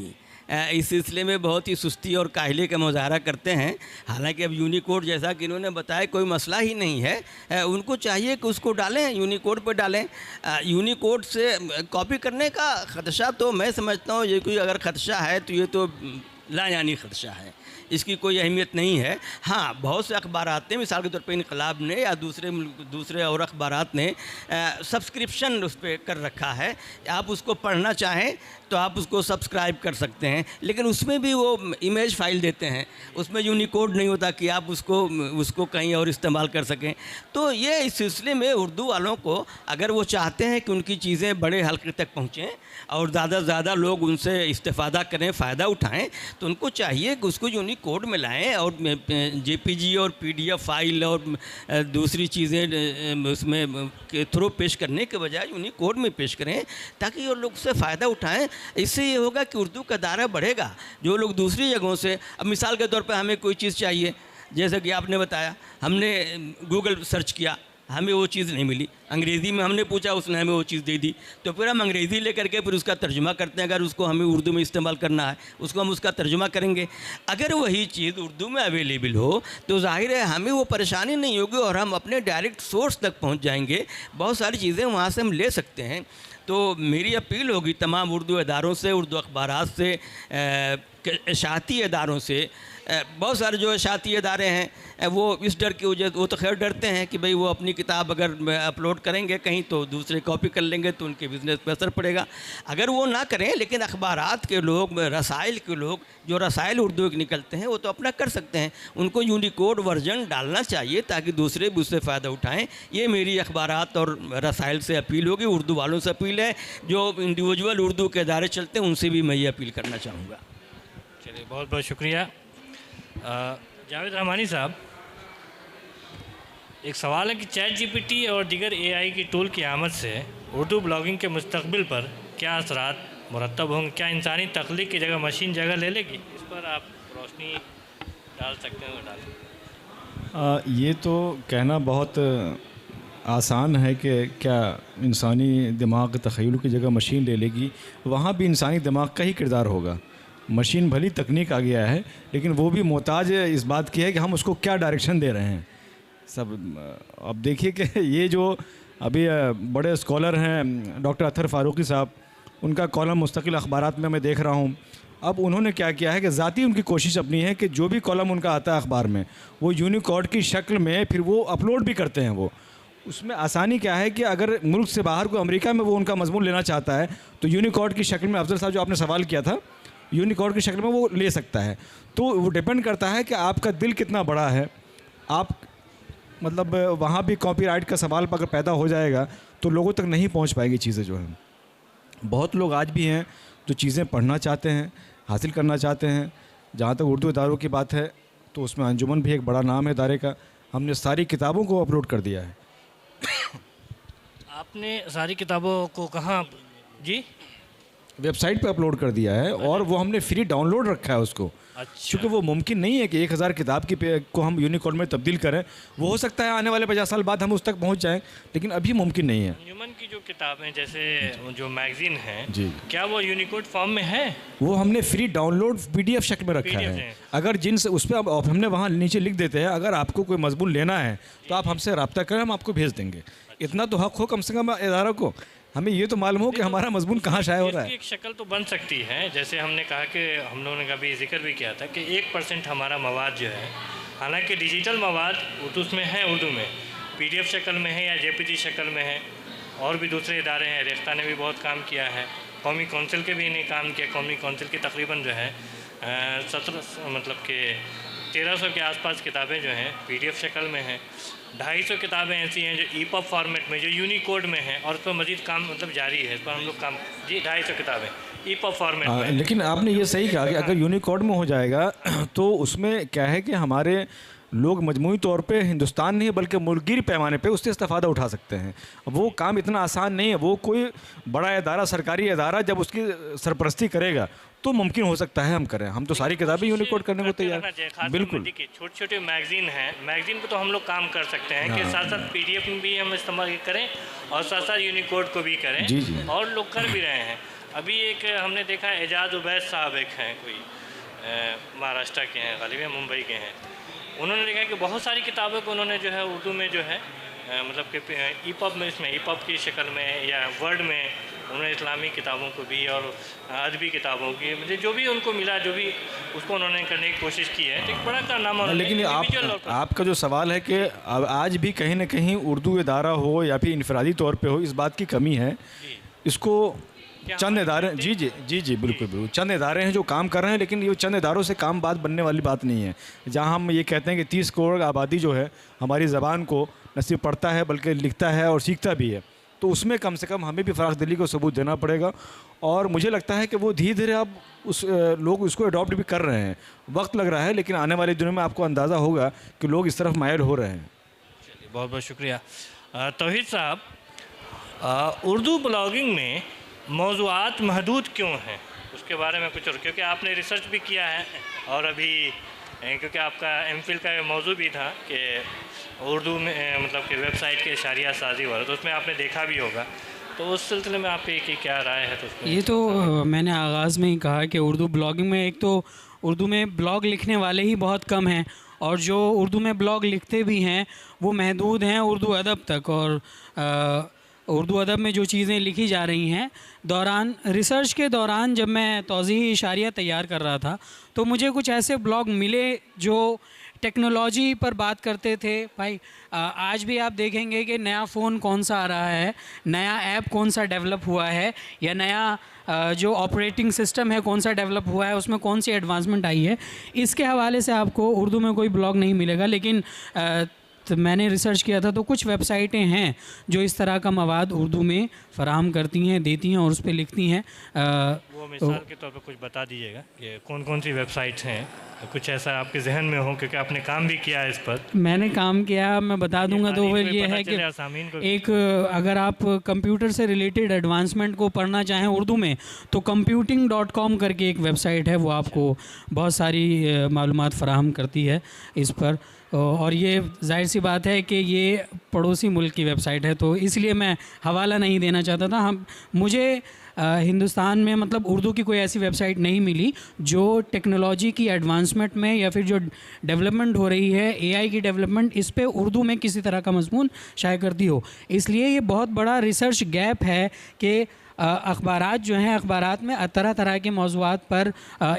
इस सिलसिले में बहुत ही सुस्ती और काहली का मुजाहरा करते हैं। हालांकि अब यूनिकोड जैसा कि इन्होंने बताया कोई मसला ही नहीं है, उनको चाहिए कि उसको डालें, यूनिकोड पर डालें। यूनिकोड से कॉपी करने का ख़दशा तो मैं समझता हूँ ये कोई अगर ख़दशा है तो ये तो लायानी ख़दशा है, इसकी कोई अहमियत नहीं है। हाँ, बहुत से अखबारात ने, मिसाल के तौर पे इनकलाब ने या दूसरे और अखबारात ने सब्सक्रिप्शन उस पर कर रखा है, आप उसको पढ़ना चाहें तो आप उसको सब्सक्राइब कर सकते हैं, लेकिन उसमें भी वो इमेज फ़ाइल देते हैं, उसमें यूनिकोड नहीं होता कि आप उसको कहीं और इस्तेमाल कर सकें। तो ये इस सिलसिले में उर्दू वालों को अगर वो चाहते हैं कि उनकी चीज़ें बड़े हल्के तक पहुँचें और ज़्यादा से ज़्यादा लोग उनसे इस्तेफ़ादा करें, फ़ायदा उठाएँ, तो उनको चाहिए कि उसको यूनिकोड में लाएँ और JPG और PDF फाइल और दूसरी चीज़ें उसमें के थ्रू पेश करने के बजाय यूनिकोड में पेश करें ताकि वो लोग उससे फ़ायदा उठाएँ। इससे ये होगा कि उर्दू का दायरा बढ़ेगा। जो लोग दूसरी जगहों से, अब मिसाल के तौर पर हमें कोई चीज़ चाहिए, जैसे कि आपने बताया, हमने गूगल सर्च किया, हमें वो चीज़ नहीं मिली, अंग्रेज़ी में हमने पूछा, उसने हमें वो चीज़ दे दी, तो फिर हम अंग्रेज़ी लेकर के फिर उसका तर्जुमा करते हैं। अगर उसको हमें उर्दू में इस्तेमाल करना है, उसको हम उसका तर्जुमा करेंगे। अगर वही चीज़ उर्दू में अवेलेबल हो तो ज़ाहिर है हमें वो परेशानी नहीं होगी और हम अपने डायरेक्ट सोर्स तक पहुँच जाएंगे। बहुत सारी चीज़ें वहाँ से हम ले सकते हैं। तो मेरी अपील होगी तमाम उर्दू इदारों से, उर्दू अखबारात से, इशाअती इदारों से बहुत सारे जो इशाती इदारे हैं वो इस डर की वजह, वो तो खैर डरते हैं कि भाई वो अपनी किताब अगर अपलोड करेंगे कहीं तो दूसरे कॉपी कर लेंगे तो उनके बिज़नेस पर असर पड़ेगा। अगर वो ना करें, लेकिन अखबारात के लोग, रसाइल के लोग, जो रसाइल उर्दू के निकलते हैं वो तो अपना कर सकते हैं, उनको यूनिकोड वर्जन डालना चाहिए ताकि दूसरे भी उससे फ़ायदा उठाएं। ये मेरी अखबारात और रसाइल से अपील होगी, उर्दू वालों से अपील है, जो इंडिविजुअल उर्दू के इदारे चलते हैं उनसे भी मैं ये अपील करना चाहूँगा। चलिए, बहुत बहुत शुक्रिया। जावेद रहमानी साहब, एक सवाल है कि चैट जीपीटी और दीगर एआई की टूल की आमद से उर्दू ब्लॉगिंग के मुस्तकबिल पर क्या असरात मुरतब होंगे? क्या इंसानी तख्लीक की जगह मशीन जगह ले लेगी? इस पर आप रोशनी डाल सकते हैं तो डालें। ये तो कहना बहुत आसान है कि क्या इंसानी दिमाग तख़य्युल की जगह मशीन ले लेगी। वहाँ भी इंसानी दिमाग का ही किरदार होगा। मशीन भली तकनीक आ गया है, लेकिन वो भी मोहताज इस बात की है कि हम उसको क्या डायरेक्शन दे रहे हैं सब। अब देखिए कि ये जो अभी बड़े स्कॉलर हैं डॉक्टर अतहर फ़ारूकी साहब, उनका कॉलम मुस्तकिल अखबारात में मैं देख रहा हूँ। अब उन्होंने क्या किया है कि ज़ाती उनकी कोशिश अपनी है कि जो भी कॉलम उनका आता है अखबार में वो यूनिकोड की शक्ल में फिर वो अपलोड भी करते हैं। वो उसमें आसानी क्या है कि अगर मुल्क से बाहर को अमेरिका में वो उनका मजमून लेना चाहता है तो यूनिकोड की शक्ल में, अफजल साहब जो आपने सवाल किया था, यूनिकोड की शक्ल में वो ले सकता है। तो वो डिपेंड करता है कि आपका दिल कितना बड़ा है। आप मतलब वहाँ भी कॉपीराइट का सवाल अगर पैदा हो जाएगा तो लोगों तक नहीं पहुँच पाएगी चीज़ें। जो है बहुत लोग आज भी हैं जो चीज़ें पढ़ना चाहते हैं, हासिल करना चाहते हैं। जहाँ तक उर्दू इदारों की बात है तो उसमें अंजुमन भी एक बड़ा नाम है इदारे का। हमने सारी किताबों को अपलोड कर दिया है। आपने सारी किताबों को कहाँ जी? वेबसाइट पे अपलोड कर दिया है और वो हमने फ्री डाउनलोड रखा है उसको। अच्छा। क्योंकि वो मुमकिन नहीं है कि 1000 किताब की को हम यूनिकोड में तब्दील करें। वो हो सकता है आने वाले 50 साल बाद हम उस तक पहुंच जाएं, लेकिन अभी मुमकिन नहीं है। अंजुमन की जो किताबें जैसे जो मैगजीन है जी, क्या वो यूनिकोड फॉर्म में है? वो हमने फ्री डाउनलोड PDF शक्ल में रखा है। अगर जिनसे उस पर हमने वहाँ नीचे लिख देते हैं, अगर आपको कोई मजमून लेना है तो आप हमसे रब्ता करें, हम आपको भेज देंगे। इतना तो हक हो कम से कम इदारा को, हमें ये तो मालूम हो कि हमारा मजमून कहाँ शाये हो रहा है। एक शक्ल तो बन सकती है, जैसे हमने कहा कि हम लोगों ने कभी जिक्र भी किया था कि 1% हमारा मवाद जो है, हालांकि डिजिटल मवाद उर्दू में है, उर्दू में PDF शक्ल में है या JPG शक्ल में है। और भी दूसरे इदारे हैं, रेख्ता ने भी बहुत काम किया है, कौमी कौंसिल के भी ने काम किया। कौमी कौंसिल की तकरीबन जो है 17 मतलब कि 1300 के आसपास किताबें जो हैं PDF शक्ल में हैं। 250 किताबें ऐसी हैं जो EPUB फॉर्मेट में, जो यूनिकोड में हैं, और इस पर मज़ीद काम मतलब जारी है। इस पर हम लोग काम जी 250 किताबें EPUB फॉर्मेट में। लेकिन आपने ये सही कहा कि अगर यूनिकोड में हो जाएगा तो उसमें क्या है कि हमारे लोग मजमूई तौर पे हिंदुस्तान नहीं बल्कि मुल्कगिर पैमाने पे उससे इस्तेफ़ादा उठा सकते हैं। वो काम इतना आसान नहीं है। वो कोई बड़ा इदारा, सरकारी इदारा जब उसकी सरपरस्ती करेगा तो मुमकिन हो सकता है हम करें। हम तो सारी किताबें यूनिकोड करने को तैयार। बिल्कुल, छोटी छोटी मैगजीन है, मैगजीन पे तो हम लोग काम कर सकते हैं कि साथ साथ PDF में भी हम इस्तेमाल करें और साथ साथ यूनिकोड को भी करें। जी जी, और लोग कर भी रहे हैं। अभी एक हमने देखा एजाज उबैद साहब एक हैं, कोई महाराष्ट्र के हैं, गालिब मुंबई के हैं। उन्होंने देखा कि बहुत सारी किताबों को उन्होंने जो है उर्दू में जो है मतलब कि EPUB में, इसमें EPUB की शक्ल में या वर्ड में उन्होंने इस्लामी किताबों को भी और अदबी किताबों की, मतलब जो भी उनको मिला, जो भी उसको उन्होंने करने की कोशिश की है। तो एक बड़ा कारनामा। लेकिन आपका जो सवाल है कि आज भी कहीं ना कहीं उर्दू इदारा हो या फिर इनफरादी तौर पे हो, इस बात की कमी है। इसको चंद इदारे, जी जी जी जी बिल्कुल बिल्कुल, चंद इदारे हैं जो काम कर रहे हैं, लेकिन ये चंद इदारों से काम बात बनने वाली बात नहीं है। जहाँ हम ये कहते हैं कि 30 करोड़ आबादी जो है हमारी ज़बान को न सिर्फ पढ़ता है बल्कि लिखता है और सीखता भी है, तो उसमें कम से कम हमें भी फ़राख दिली को सबूत देना पड़ेगा। और मुझे लगता है कि वो धीरे धीरे अब लोग उसको अडॉप्ट भी कर रहे हैं। वक्त लग रहा है, लेकिन आने वाले दिनों में आपको अंदाज़ा होगा कि लोग इस तरफ मायल हो रहे हैं। चलिए, बहुत बहुत शुक्रिया। तौहीद साहब, उर्दू ब्लॉगिंग में मौज़ूआत महदूद क्यों हैं, उसके बारे में कुछ, और क्योंकि आपने रिसर्च भी किया है और अभी क्योंकि आपका MPhil का मौजू भी था कि उर्दू में मतलब कि वेबसाइट के इशारिया साजी वाला, तो उसमें आपने देखा भी होगा, तो उस सिलसिले में आपकी क्या राय है? तो उसमें ये तो मैंने आगाज़ में ही कहा कि उर्दू ब्लॉगिंग में एक तो उर्दू में ब्लॉग लिखने वाले ही बहुत कम हैं, और जो उर्दू में ब्लॉग लिखते भी हैं वो महदूद हैं उर्दू अदब तक। और उर्दू अदब में जो चीज़ें लिखी जा रही हैं, रिसर्च के दौरान जब मैं तौज़ीही इशारिया तैयार कर रहा था तो मुझे कुछ ऐसे ब्लॉग मिले जो टेक्नोलॉजी पर बात करते थे। भाई आज भी आप देखेंगे कि नया फ़ोन कौन सा आ रहा है, नया ऐप कौन सा डेवलप हुआ है, या नया जो ऑपरेटिंग सिस्टम है कौन सा डेवलप हुआ है, उसमें कौन सी एडवांसमेंट आई है, इसके हवाले से आपको उर्दू में कोई ब्लॉग नहीं मिलेगा। लेकिन तो मैंने रिसर्च किया था तो कुछ वेबसाइटें हैं जो इस तरह का मवाद उर्दू में फ़राहम करती हैं, देती हैं और उस पर लिखती हैं। वो मिसाल के तौर पर कुछ बता दीजिएगा कि कौन कौन सी वेबसाइट्स हैं, कुछ ऐसा आपके जहन में हो, क्योंकि आपने काम भी किया है इस पर। मैंने काम किया, मैं बता दूंगा। तो फिर ये है कि एक अगर आप कंप्यूटर से रिलेटेड एडवांसमेंट को पढ़ना चाहें उर्दू में तो computing.com करके एक वेबसाइट है, वो आपको बहुत सारी मालूमात फ़राहम करती है इस पर। और ये जाहिर सी बात है कि ये पड़ोसी मुल्क की वेबसाइट है, तो इसलिए मैं हवाला नहीं देना चाहता था। मुझे हिंदुस्तान में मतलब उर्दू की कोई ऐसी वेबसाइट नहीं मिली जो टेक्नोलॉजी की एडवांसमेंट में या फिर जो डेवलपमेंट हो रही है, एआई की डेवलपमेंट, इस पे उर्दू में किसी तरह का मज़मून शाया करती हो। इसलिए ये बहुत बड़ा रिसर्च गैप है कि अखबारात जो हैं, अखबारात में तरह तरह के मौज़ूआत पर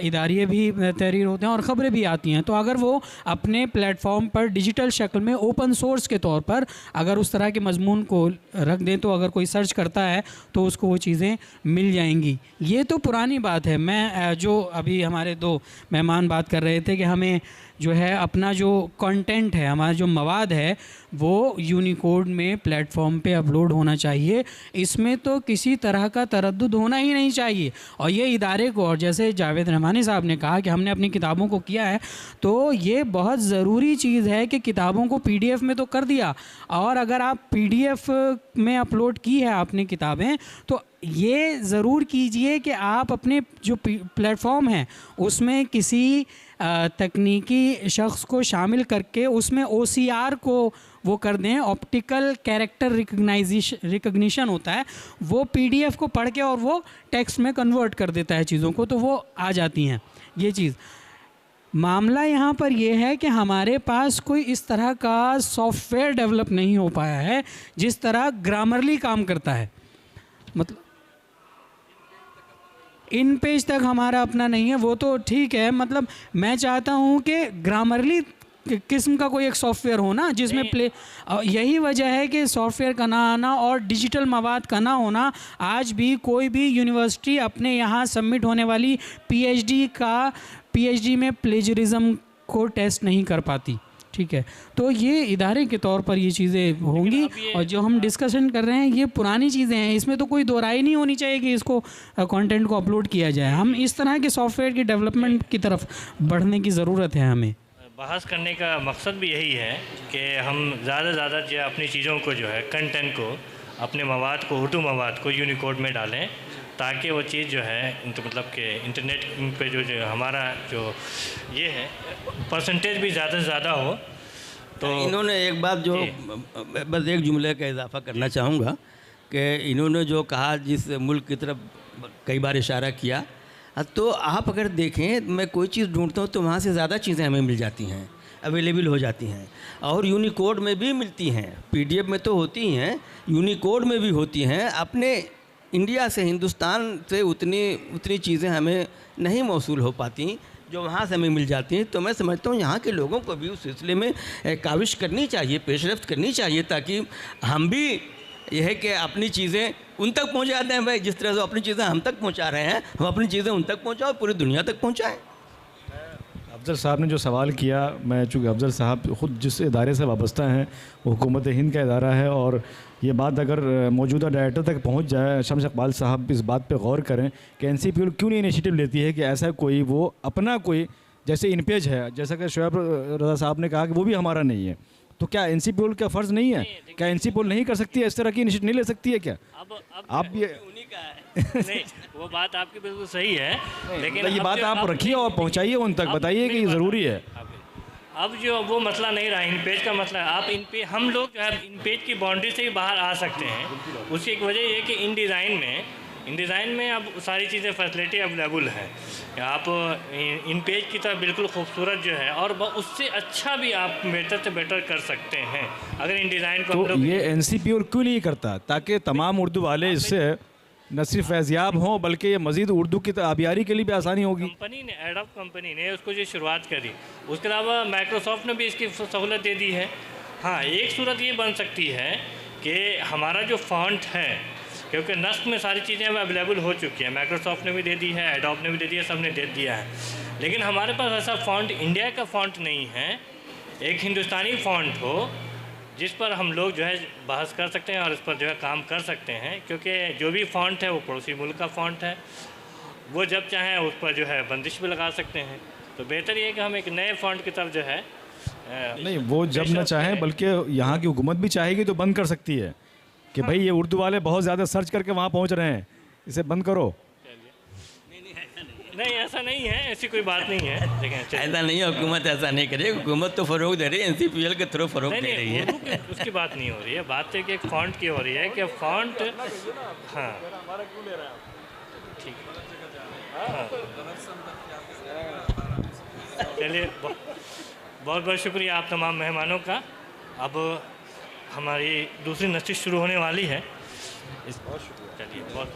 इदारिये भी तहरीर होते हैं और ख़बरें भी आती हैं। तो अगर वो अपने प्लेटफॉर्म पर डिजिटल शक्ल में ओपन सोर्स के तौर पर अगर उस तरह के मज़मून को रख दें तो अगर कोई सर्च करता है तो उसको वो चीज़ें मिल जाएंगी। ये तो पुरानी बात है। मैं जो अभी हमारे दो मेहमान बात कर रहे थे कि हमें जो है अपना जो कंटेंट है, हमारा जो मवाद है, वो यूनिकोड में प्लेटफॉर्म पे अपलोड होना चाहिए। इसमें तो किसी तरह का तरद्दुद होना ही नहीं चाहिए। और ये इदारे को, और जैसे जावेद रहमानी साहब ने कहा कि हमने अपनी किताबों को किया है, तो ये बहुत ज़रूरी चीज़ है कि किताबों को PDF में तो कर दिया, और अगर आप PDF में अपलोड की है आपने किताबें, तो ये ज़रूर कीजिए कि आप अपने जो प्लेटफॉर्म है उसमें किसी तकनीकी शख्स को शामिल करके उसमें OCR को वो कर दें, ऑप्टिकल कैरेक्टर रिकग्निशन होता है, वो PDF को पढ़ के और वो टेक्स्ट में कन्वर्ट कर देता है चीज़ों को, तो वो आ जाती हैं ये चीज़। मामला यहाँ पर यह है कि हमारे पास कोई इस तरह का सॉफ्टवेयर डेवलप नहीं हो पाया है जिस तरह ग्रामरली काम करता है। मतलब इन पेज तक हमारा अपना नहीं है, वो तो ठीक है। मतलब मैं चाहता हूँ कि ग्रामरली किस्म का कोई एक सॉफ्टवेयर हो ना जिसमें यही वजह है कि सॉफ्टवेयर का ना आना और डिजिटल मवाद का ना होना। आज भी कोई भी यूनिवर्सिटी अपने यहाँ सबमिट होने वाली PhD में प्लेजरिज्म को टेस्ट नहीं कर पाती, ठीक है। तो ये इदारे के तौर पर ये चीज़ें होंगी, और जो हम डिस्कशन कर रहे हैं ये पुरानी चीज़ें हैं, इसमें तो कोई दो राय नहीं होनी चाहिए कि इसको कंटेंट को अपलोड किया जाए। हम इस तरह के सॉफ्टवेयर की डेवलपमेंट की तरफ बढ़ने की ज़रूरत है। हमें बहस करने का मकसद भी यही है कि हम ज़्यादा से ज़्यादा जो अपनी चीज़ों को जो है कंटेंट को, अपने मवाद को, उर्दू मवाद को यूनिकोड में डालें, ताकि वो चीज़ जो है तो मतलब कि इंटरनेट पे जो हमारा जो ये है परसेंटेज भी ज़्यादा से ज़्यादा हो। तो इन्होंने एक बात जो बस एक जुमले का इजाफा करना चाहूँगा कि इन्होंने जो कहा, जिस मुल्क की तरफ कई बार इशारा किया, तो आप अगर देखें, मैं कोई चीज़ ढूंढता हूँ तो वहाँ से ज़्यादा चीज़ें हमें मिल जाती हैं, अवेलेबल हो जाती हैं, और यूनिकोड में भी मिलती हैं। PDF में तो होती हैं, यूनिकोड में भी होती हैं। अपने इंडिया से, हिंदुस्तान से उतनी चीज़ें हमें नहीं मौसूल हो पाती जो वहाँ से हमें मिल जाती हैं। तो मैं समझता हूँ यहाँ के लोगों को भी उस सिलसिले में काविश करनी चाहिए, पेशरफ्त करनी चाहिए, ताकि हम भी यह है कि अपनी चीज़ें उन तक पहुँचा दें। भाई जिस तरह से अपनी चीज़ें हम तक पहुँचा रहे हैं, हम अपनी चीज़ें उन तक पहुँचाओ, पूरी दुनिया तक पहुँचाएँ। अफजल साहब ने जो सवाल किया, मैं चूँकि अफजल साहब ख़ुद जिस इदारे से वाबस्ता हैं वो हुकूमत हिंद का इदारा है, और ये बात अगर मौजूदा डायरेक्टर तक पहुंच जाए, शम्स इकबाल साहब इस बात पे गौर करें कि NCPL क्यों नहीं इनिशिएटिव लेती है कि ऐसा कोई वो अपना कोई, जैसे इन पेज है, जैसा कि शोएब रज़ा साहब ने कहा कि वो भी हमारा नहीं है, तो क्या NCPL का फ़र्ज़ नहीं है? क्या NCPL नहीं कर सकती है, इस तरह की इनिशिएटिव नहीं ले सकती है क्या? अब आप ये उन्हीं का है नहीं, वो बात आपकी बिल्कुल सही है, लेकिन ये बात आप रखिए और पहुँचाइए उन तक, बताइए कि ज़रूरी है। अब जो वो मसला नहीं रहा, इन पेज का मसला है। आप इन पे, हम लोग जो है इन पेज की बाउंड्री से ही बाहर आ सकते हैं। उसकी एक वजह ये कि इन इन डिज़ाइन में अब सारी चीज़ें फैसिलिटी अवेलेबल हैं। आप इन पेज की तरह बिल्कुल खूबसूरत जो है और उससे अच्छा भी आप बेटर से बेटर कर सकते हैं अगर इन डिज़ाइन को तो ये एनसीपी और क्यों नहीं करता, ताकि तमाम उर्दू वाले इससे न सिर्फ फैज़याब हों बल्कि ये मज़ीद उर्दू की आबियारी के लिए भी आसानी होगी। कंपनी ने, एडोब कंपनी ने उसको जो शुरुआत करी, उसके अलावा माइक्रोसॉफ्ट ने भी इसकी सहूलत दे दी है। हाँ, एक सूरत ये बन सकती है कि हमारा जो फ़ॉन्ट है, क्योंकि नस्ख में सारी चीज़ें अब अवेलेबल हो चुकी हैं, माइक्रोसॉफ्ट ने भी दे दी है, एडोब ने भी दे दिया, सब ने दे दिया है, लेकिन हमारे पास ऐसा फ़ॉन्ट इंडिया का फ़ॉन्ट नहीं है, एक हिंदुस्तानी फ़ॉन्ट हो जिस पर हम लोग जो है बहस कर सकते हैं और इस पर जो है काम कर सकते हैं, क्योंकि जो भी फ़ॉन्ट है वो पड़ोसी मुल्क का फ़ॉन्ट है, वो जब चाहें उस पर जो है बंदिश भी लगा सकते हैं। तो बेहतर ये है कि हम एक नए फ़ॉन्ट की तरफ जो है नहीं, वो जब न चाहें बल्कि यहाँ की हुकूमत भी चाहेगी तो बंद कर सकती है कि भाई ये उर्दू वाले बहुत ज़्यादा सर्च करके वहाँ पहुँच रहे हैं, इसे बंद करो। नहीं, ऐसा नहीं है, ऐसी कोई बात नहीं है। देखें, ऐसा नहीं है, हुकूमत ऐसा नहीं करे, हुकूमत तो फ़रोग दे रही है, NCPL के थ्रू फ़रोग दे रही है। उसकी बात नहीं हो रही है, बात है कि एक फ़ॉन्ट की हो रही है कि फ़ॉन्ट, हाँ ठीक, हाँ चलिए, बहुत बहुत शुक्रिया आप तमाम मेहमानों का। अब हमारी दूसरी नशिश शुरू होने वाली है। चलिए, बहुत